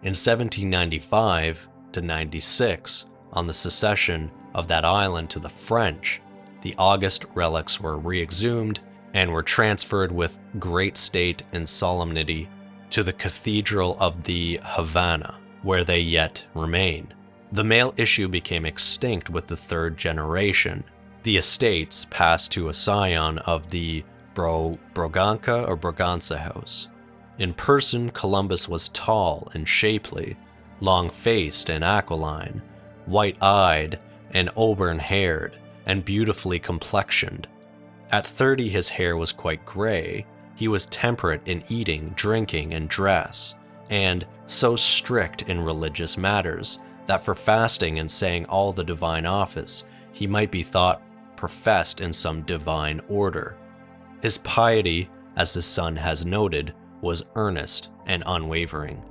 In 1795-96, on the secession of that island to the French, the august relics were re-exhumed and were transferred with great state and solemnity to the Cathedral of the Havana, where they yet remain. The male issue became extinct with the third generation. The estates passed to a scion of the Braganza house. In person, Columbus was tall and shapely, long-faced and aquiline, white-eyed and auburn-haired, and beautifully complexioned. At 30, his hair was quite gray. He was temperate in eating, drinking, and dress, and so strict in religious matters that for fasting and saying all the divine office, he might be thought professed in some divine order. His piety, as his son has noted, was earnest and unwavering.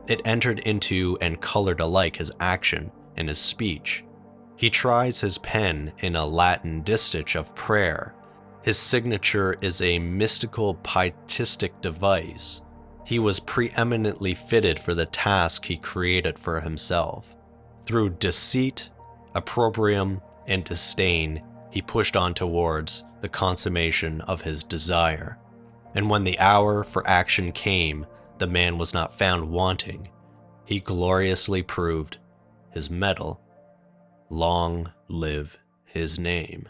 It entered into and colored alike his action and his speech. He tries his pen in a Latin distich of prayer. His signature is a mystical pietistic device. He was preeminently fitted for the task he created for himself. Through deceit, opprobrium, and disdain, he pushed on towards the consummation of his desire. And when the hour for action came, the man was not found wanting. He gloriously proved his mettle. Long live his name.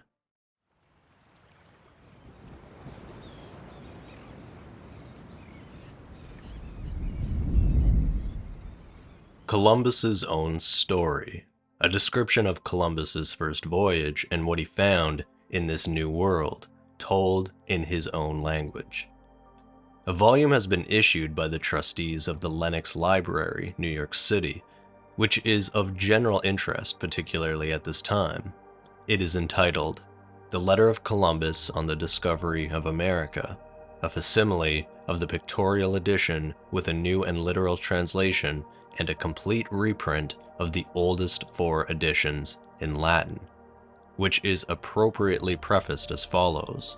Columbus's own story. A description of Columbus's first voyage and what he found in this new world, told in his own language. A volume has been issued by the trustees of the Lenox Library, New York City, which is of general interest, particularly at this time. It is entitled, The Letter of Columbus on the Discovery of America, a facsimile of the pictorial edition with a new and literal translation and a complete reprint of the oldest 4 editions in Latin, which is appropriately prefaced as follows.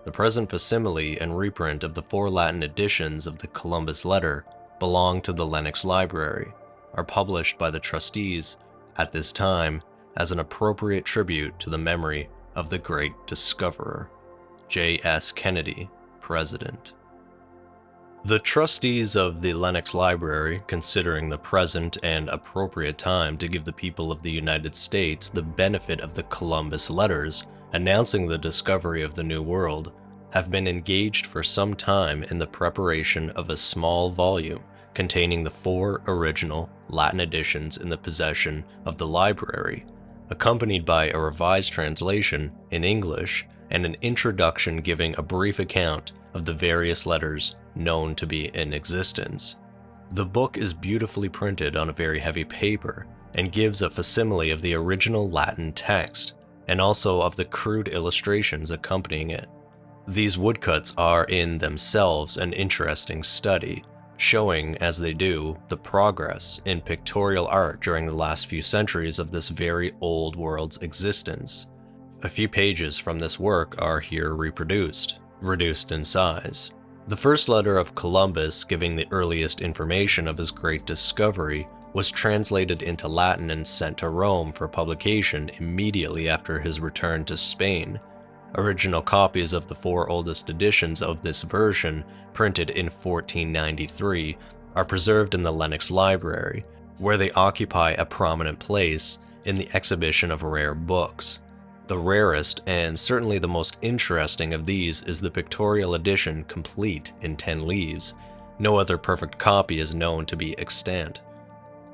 The present facsimile and reprint of the 4 Latin editions of the Columbus letter belong to the Lenox Library, are published by the trustees at this time as an appropriate tribute to the memory of the great discoverer. J.S. Kennedy, President. The trustees of the Lenox Library, considering the present and appropriate time to give the people of the United States the benefit of the Columbus letters announcing the discovery of the New World, have been engaged for some time in the preparation of a small volume containing the 4 original Latin editions in the possession of the library, accompanied by a revised translation in English and an introduction giving a brief account of the various letters known to be in existence. The book is beautifully printed on a very heavy paper and gives a facsimile of the original Latin text, and also of the crude illustrations accompanying it. These woodcuts are in themselves an interesting study, showing, as they do, the progress in pictorial art during the last few centuries of this very old world's existence. A few pages from this work are here reproduced, reduced in size. The first letter of Columbus, giving the earliest information of his great discovery, was translated into Latin and sent to Rome for publication immediately after his return to Spain. Original copies of the 4 oldest editions of this version, printed in 1493, are preserved in the Lenox Library, where they occupy a prominent place in the exhibition of rare books. The rarest, and certainly the most interesting of these, is the pictorial edition complete in 10 leaves. No other perfect copy is known to be extant.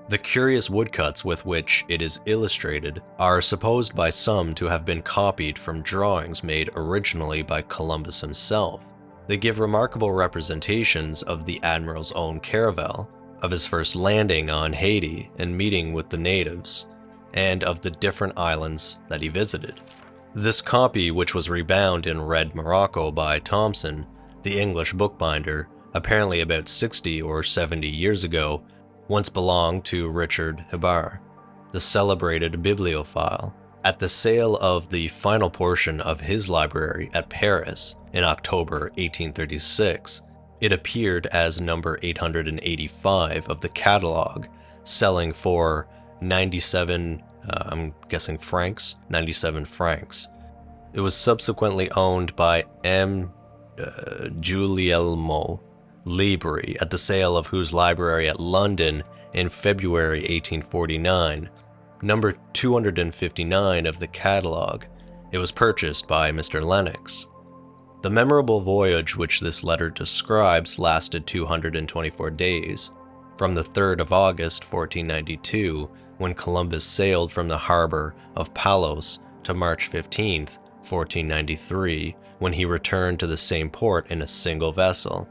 The curious woodcuts with which it is illustrated are supposed by some to have been copied from drawings made originally by Columbus himself. They give remarkable representations of the Admiral's own caravel, of his first landing on Haiti and meeting with the natives, and of the different islands that he visited. This copy, which was rebound in red morocco by Thomson, the English bookbinder, apparently about 60 or 70 years ago, once belonged to Richard Hebard, the celebrated bibliophile. At the sale of the final portion of his library at Paris in October 1836, it appeared as number 885 of the catalogue, selling for 97 francs. It was subsequently owned by M. Guglielmo Libri, at the sale of whose library at London in February 1849, number 259 of the catalogue. It was purchased by Mr. Lennox. The memorable voyage which this letter describes lasted 224 days, from the 3rd of August 1492, when Columbus sailed from the harbor of Palos, to March 15th, 1493, when he returned to the same port in a single vessel.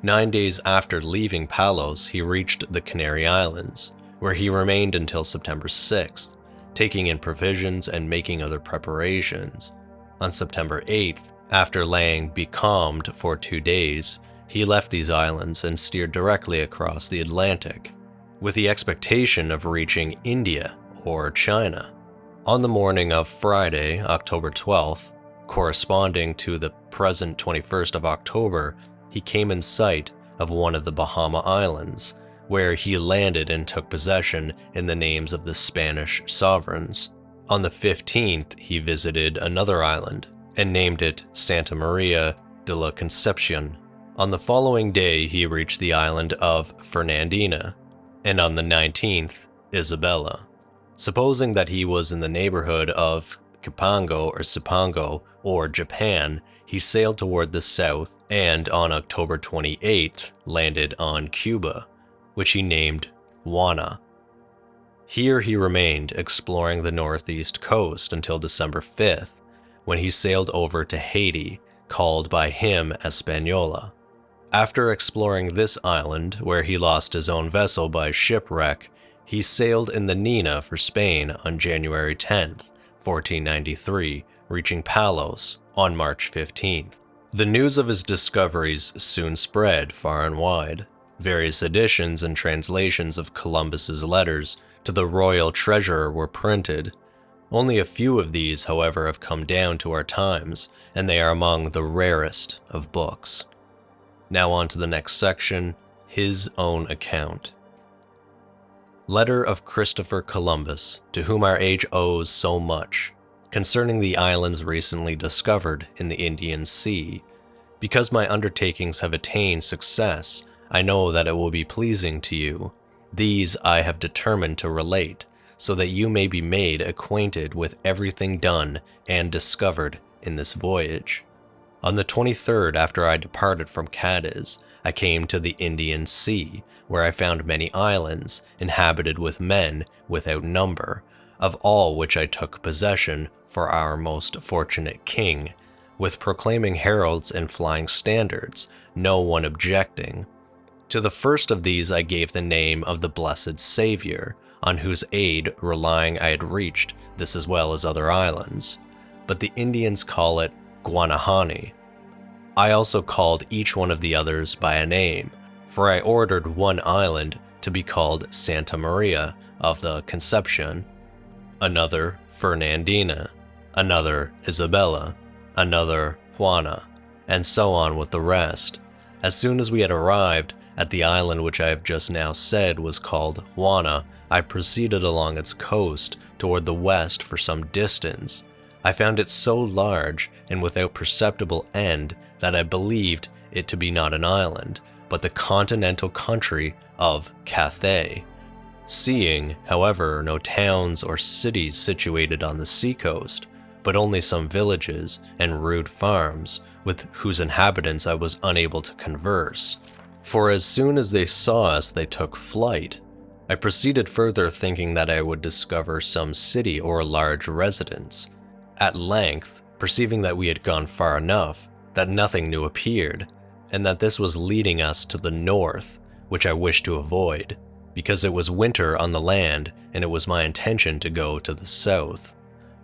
9 days after leaving Palos, he reached the Canary Islands, where he remained until September 6th, taking in provisions and making other preparations. On September 8th, after laying becalmed for 2 days, he left these islands and steered directly across the Atlantic, with the expectation of reaching India or China. On the morning of Friday, October 12th, corresponding to the present 21st of October, he came in sight of one of the Bahama Islands, where he landed and took possession in the names of the Spanish sovereigns. On the 15th, he visited another island and named it Santa Maria de la Concepcion. On the following day, he reached the island of Fernandina, and on the 19th, Isabella. Supposing that he was in the neighborhood of Cipango or Japan, he sailed toward the south and on October 28th landed on Cuba, which he named Juana. Here he remained, exploring the northeast coast until December 5th, when he sailed over to Haiti, called by him Hispaniola. After exploring this island, where he lost his own vessel by shipwreck, he sailed in the Nina for Spain on January 10th, 1493, reaching Palos on March 15th. The news of his discoveries soon spread far and wide. Various editions and translations of Columbus's letters to the royal treasurer were printed. Only a few of these, however, have come down to our times, and they are among the rarest of books. Now on to the next section, his own account. Letter of Christopher Columbus, to whom our age owes so much, concerning the islands recently discovered in the Indian Sea. Because my undertakings have attained success, I know that it will be pleasing to you. These I have determined to relate, so that you may be made acquainted with everything done and discovered in this voyage. On the 23rd, after I departed from Cadiz, I came to the Indian Sea, where I found many islands, inhabited with men without number, of all which I took possession for our most fortunate king, with proclaiming heralds and flying standards, no one objecting. To the first of these I gave the name of the Blessed Savior, on whose aid relying I had reached this as well as other islands, but the Indians call it Guanahani. I also called each one of the others by a name, for I ordered one island to be called Santa Maria of the Conception, another Fernandina, another Isabella, another Juana, and so on with the rest. As soon as we had arrived at the island which I have just now said was called Juana, I proceeded along its coast toward the west for some distance. I found it so large and without perceptible end that I believed it to be not an island, but the continental country of Cathay. Seeing, however, no towns or cities situated on the seacoast, but only some villages and rude farms, with whose inhabitants I was unable to converse. For as soon as they saw us, they took flight. I proceeded further, thinking that I would discover some city or large residence. At length, perceiving that we had gone far enough, that nothing new appeared, and that this was leading us to the north, which I wished to avoid, because it was winter on the land and it was my intention to go to the south.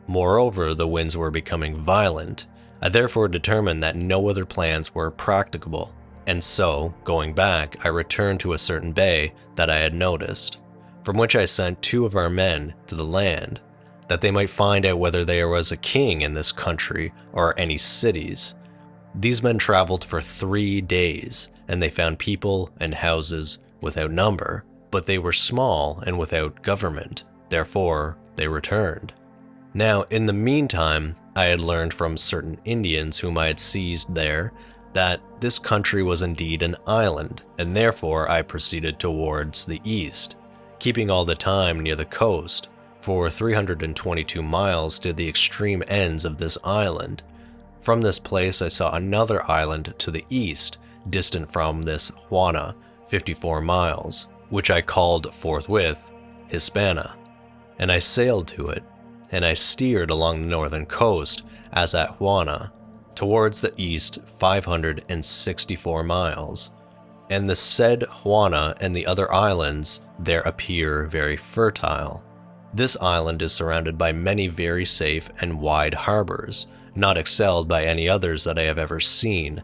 Moreover, the winds were becoming violent. I therefore determined that no other plans were practicable, and so, going back, I returned to a certain bay that I had noticed, from which I sent 2 of our men to the land, that they might find out whether there was a king in this country or any cities. These men traveled for 3 days, and they found people and houses without number, but they were small and without government. Therefore, they returned. Now, in the meantime, I had learned from certain Indians whom I had seized there that this country was indeed an island, and therefore I proceeded towards the east, keeping all the time near the coast, for 322 miles to the extreme ends of this island. From this place I saw another island to the east, distant from this Juana, 54 miles, which I called forthwith Hispana, and I sailed to it, and I steered along the northern coast, as at Juana, towards the east 564 miles. And the said Juana and the other islands there appear very fertile. This island is surrounded by many very safe and wide harbors, not excelled by any others that I have ever seen.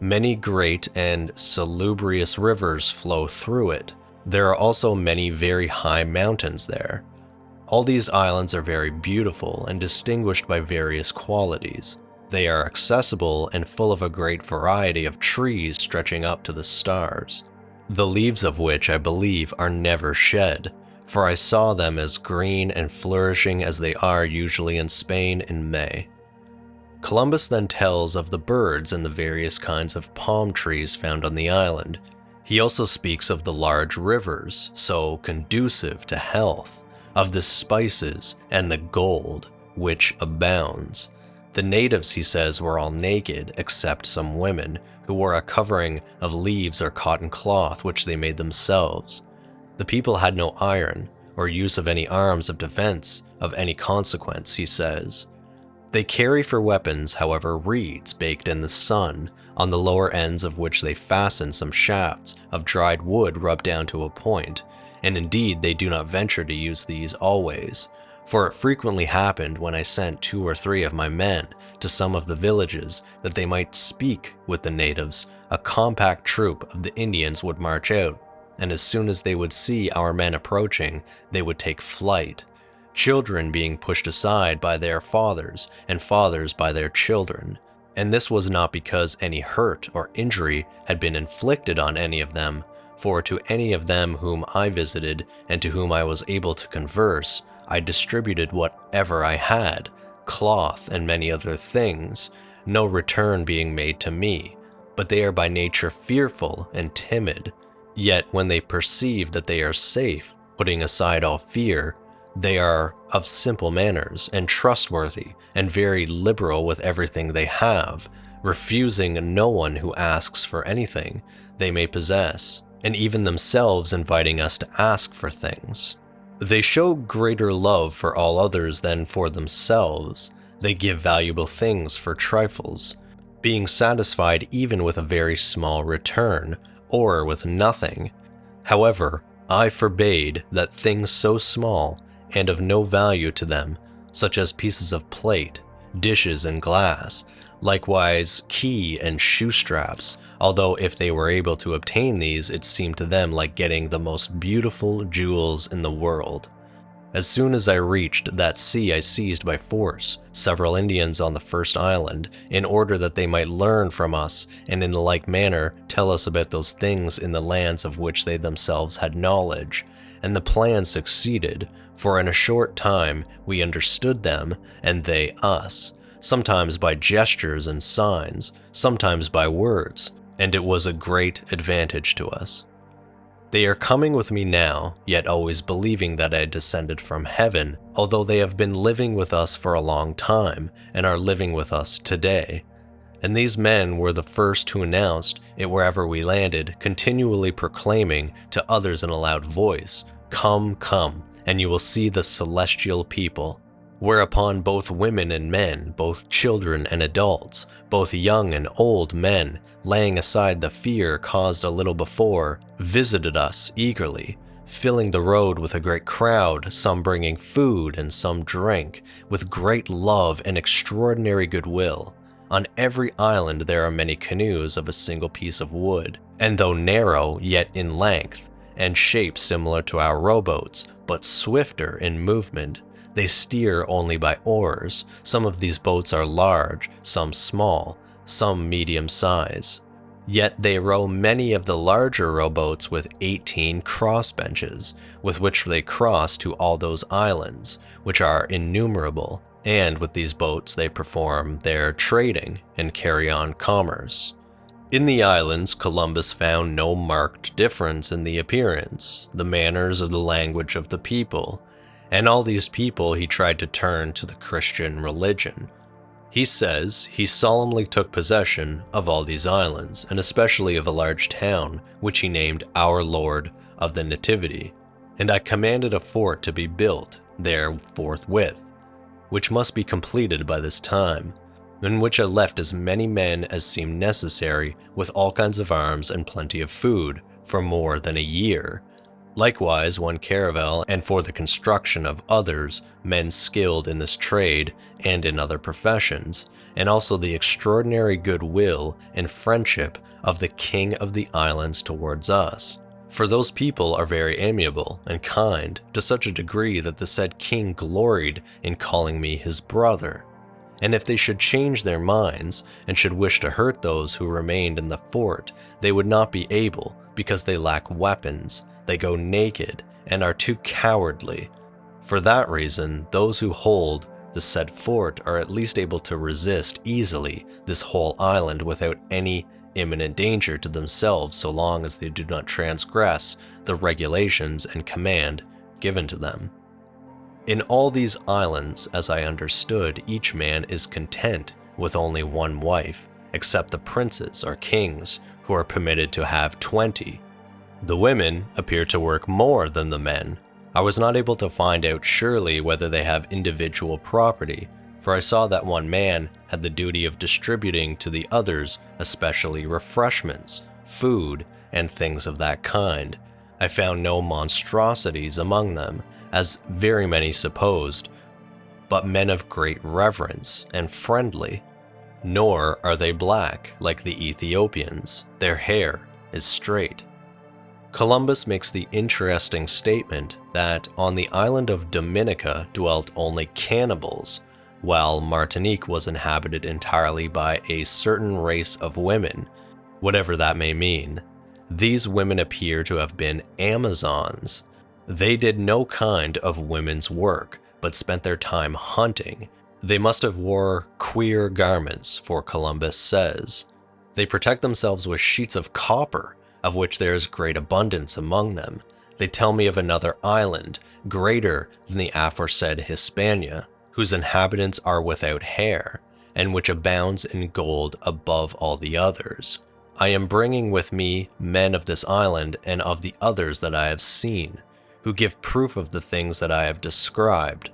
Many great and salubrious rivers flow through it. There are also many very high mountains there. All these islands are very beautiful and distinguished by various qualities. They are accessible and full of a great variety of trees stretching up to the stars, the leaves of which I believe are never shed, for I saw them as green and flourishing as they are usually in Spain in May. Columbus then tells of the birds and the various kinds of palm trees found on the island. He also speaks of the large rivers, so conducive to health, of the spices and the gold, which abounds. The natives, he says, were all naked, except some women, who wore a covering of leaves or cotton cloth which they made themselves. The people had no iron, or use of any arms of defense of any consequence, he says. They carry for weapons, however, reeds baked in the sun, on the lower ends of which they fasten some shafts of dried wood rubbed down to a point, and indeed they do not venture to use these always, for it frequently happened when I sent 2 or 3 of my men to some of the villages that they might speak with the natives, a compact troop of the Indians would march out, and as soon as they would see our men approaching, they would take flight, children being pushed aside by their fathers, and fathers by their children. And this was not because any hurt or injury had been inflicted on any of them, for to any of them whom I visited and to whom I was able to converse, I distributed whatever I had, cloth and many other things, no return being made to me, but they are by nature fearful and timid. Yet when they perceive that they are safe, putting aside all fear, they are of simple manners and trustworthy and very liberal with everything they have, refusing no one who asks for anything they may possess, and even themselves inviting us to ask for things. They show greater love for all others than for themselves. They give valuable things for trifles, being satisfied even with a very small return, or with nothing. However, I forbade that things so small and of no value to them, such as pieces of plate, dishes and glass, likewise key and shoe straps, although if they were able to obtain these, it seemed to them like getting the most beautiful jewels in the world. As soon as I reached that sea, I seized by force several Indians on the first island, in order that they might learn from us, and in like manner tell us about those things in the lands of which they themselves had knowledge. And the plan succeeded, for in a short time we understood them, and they us, sometimes by gestures and signs, sometimes by words, and it was a great advantage to us. They are coming with me now, yet always believing that I descended from heaven, although they have been living with us for a long time, and are living with us today. And these men were the first who announced it wherever we landed, continually proclaiming to others in a loud voice, "Come, come, and you will see the celestial people." Whereupon both women and men, both children and adults, both young and old men, laying aside the fear caused a little before, visited us eagerly, filling the road with a great crowd, some bringing food and some drink, with great love and extraordinary goodwill. On every island there are many canoes of a single piece of wood, and though narrow, yet in length, and shape similar to our rowboats, but swifter in movement. They steer only by oars. Some of these boats are large, some small, some medium size. Yet they row many of the larger rowboats with 18 crossbenches, with which they cross to all those islands, which are innumerable, and with these boats they perform their trading and carry on commerce. In the islands, Columbus found no marked difference in the appearance, the manners, or the language of the people, and all these people he tried to turn to the Christian religion. He says he solemnly took possession of all these islands, and especially of a large town, which he named Our Lord of the Nativity, and I commanded a fort to be built there forthwith, which must be completed by this time, in which I left as many men as seemed necessary, with all kinds of arms and plenty of food, for more than a year. Likewise, one caravel, and for the construction of others, men skilled in this trade and in other professions, and also the extraordinary goodwill and friendship of the king of the islands towards us. For those people are very amiable and kind, to such a degree that the said king gloried in calling me his brother. And if they should change their minds, and should wish to hurt those who remained in the fort, they would not be able, because they lack weapons. They go naked, and are too cowardly. For that reason, those who hold the said fort are at least able to resist easily this whole island without any imminent danger to themselves, so long as they do not transgress the regulations and command given to them. In all these islands, as I understood, each man is content with only one wife, except the princes or kings, who are permitted to have 20. The women appear to work more than the men. I was not able to find out surely whether they have individual property, for I saw that one man had the duty of distributing to the others, especially refreshments, food, and things of that kind. I found no monstrosities among them, as very many supposed, but men of great reverence and friendly. Nor are they black like the Ethiopians. Their hair is straight. Columbus makes the interesting statement that on the island of Dominica dwelt only cannibals, while Martinique was inhabited entirely by a certain race of women, whatever that may mean. These women appear to have been Amazons. They did no kind of women's work, but spent their time hunting. They must have wore queer garments, for Columbus says. They protect themselves with sheets of copper, of which there is great abundance among them. They tell me of another island, greater than the aforesaid Hispania, whose inhabitants are without hair, and which abounds in gold above all the others. I am bringing with me men of this island and of the others that I have seen, who give proof of the things that I have described.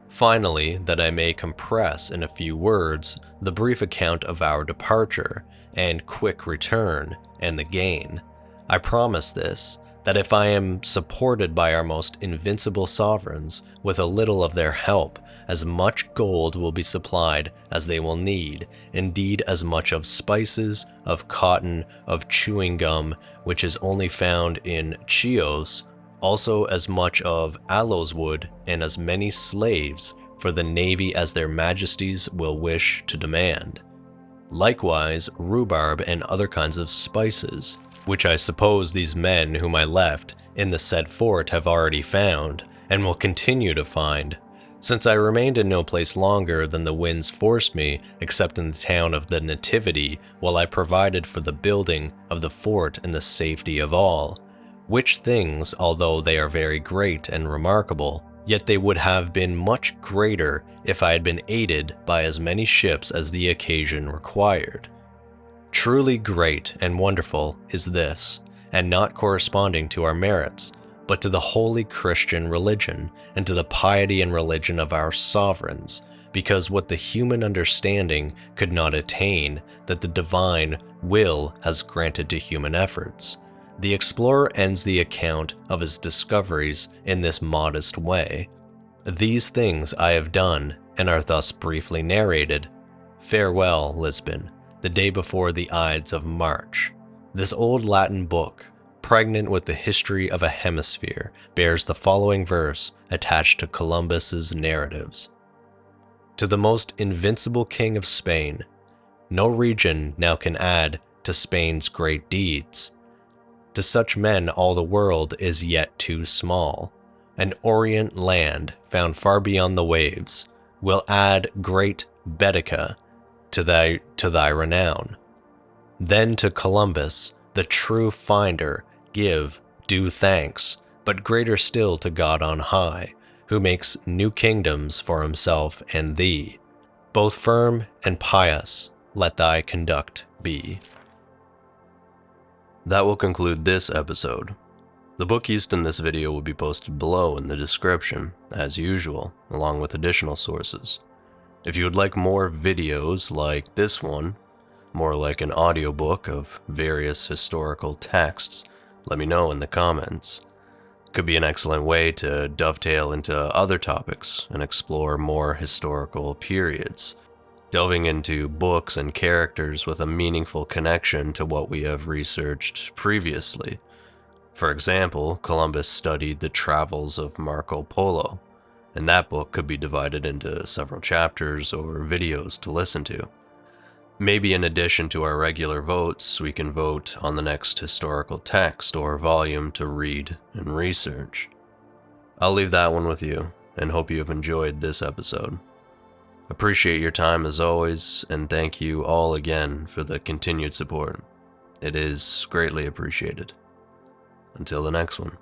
Finally, that I may compress in a few words the brief account of our departure and quick return and the gain, I promise this, that if I am supported by our most invincible sovereigns with a little of their help, as much gold will be supplied as they will need, indeed as much of spices, of cotton, of chewing gum, which is only found in Chios, also as much of aloes wood, and as many slaves for the navy as their majesties will wish to demand. Likewise rhubarb and other kinds of spices, which I suppose these men whom I left in the said fort have already found, and will continue to find, since I remained in no place longer than the winds forced me, except in the town of the Nativity, while I provided for the building of the fort and the safety of all. Which things, although they are very great and remarkable, yet they would have been much greater if I had been aided by as many ships as the occasion required. Truly great and wonderful is this, and not corresponding to our merits, but to the holy Christian religion, and to the piety and religion of our sovereigns, because what the human understanding could not attain, that the divine will has granted to human efforts. The explorer ends the account of his discoveries in this modest way. These things I have done, and are thus briefly narrated. Farewell, Lisbon, the day before the Ides of March. This old Latin book, pregnant with the history of a hemisphere, bears the following verse attached to Columbus's narratives. To the most invincible king of Spain, no region now can add to Spain's great deeds. To such men all the world is yet too small. An orient land found far beyond the waves will add great Baetica to thy renown. Then to Columbus, the true finder, give due thanks, but greater still to God on high, who makes new kingdoms for himself and thee. Both firm and pious let thy conduct be. That will conclude this episode. The book used in this video will be posted below in the description, as usual, along with additional sources. If you would like more videos like this one, more like an audiobook of various historical texts, let me know in the comments. Could be an excellent way to dovetail into other topics and explore more historical periods, delving into books and characters with a meaningful connection to what we have researched previously. For example, Columbus studied the travels of Marco Polo, and that book could be divided into several chapters or videos to listen to. Maybe in addition to our regular votes, we can vote on the next historical text or volume to read and research. I'll leave that one with you, and hope you have enjoyed this episode. Appreciate your time as always, and thank you all again for the continued support. It is greatly appreciated. Until the next one.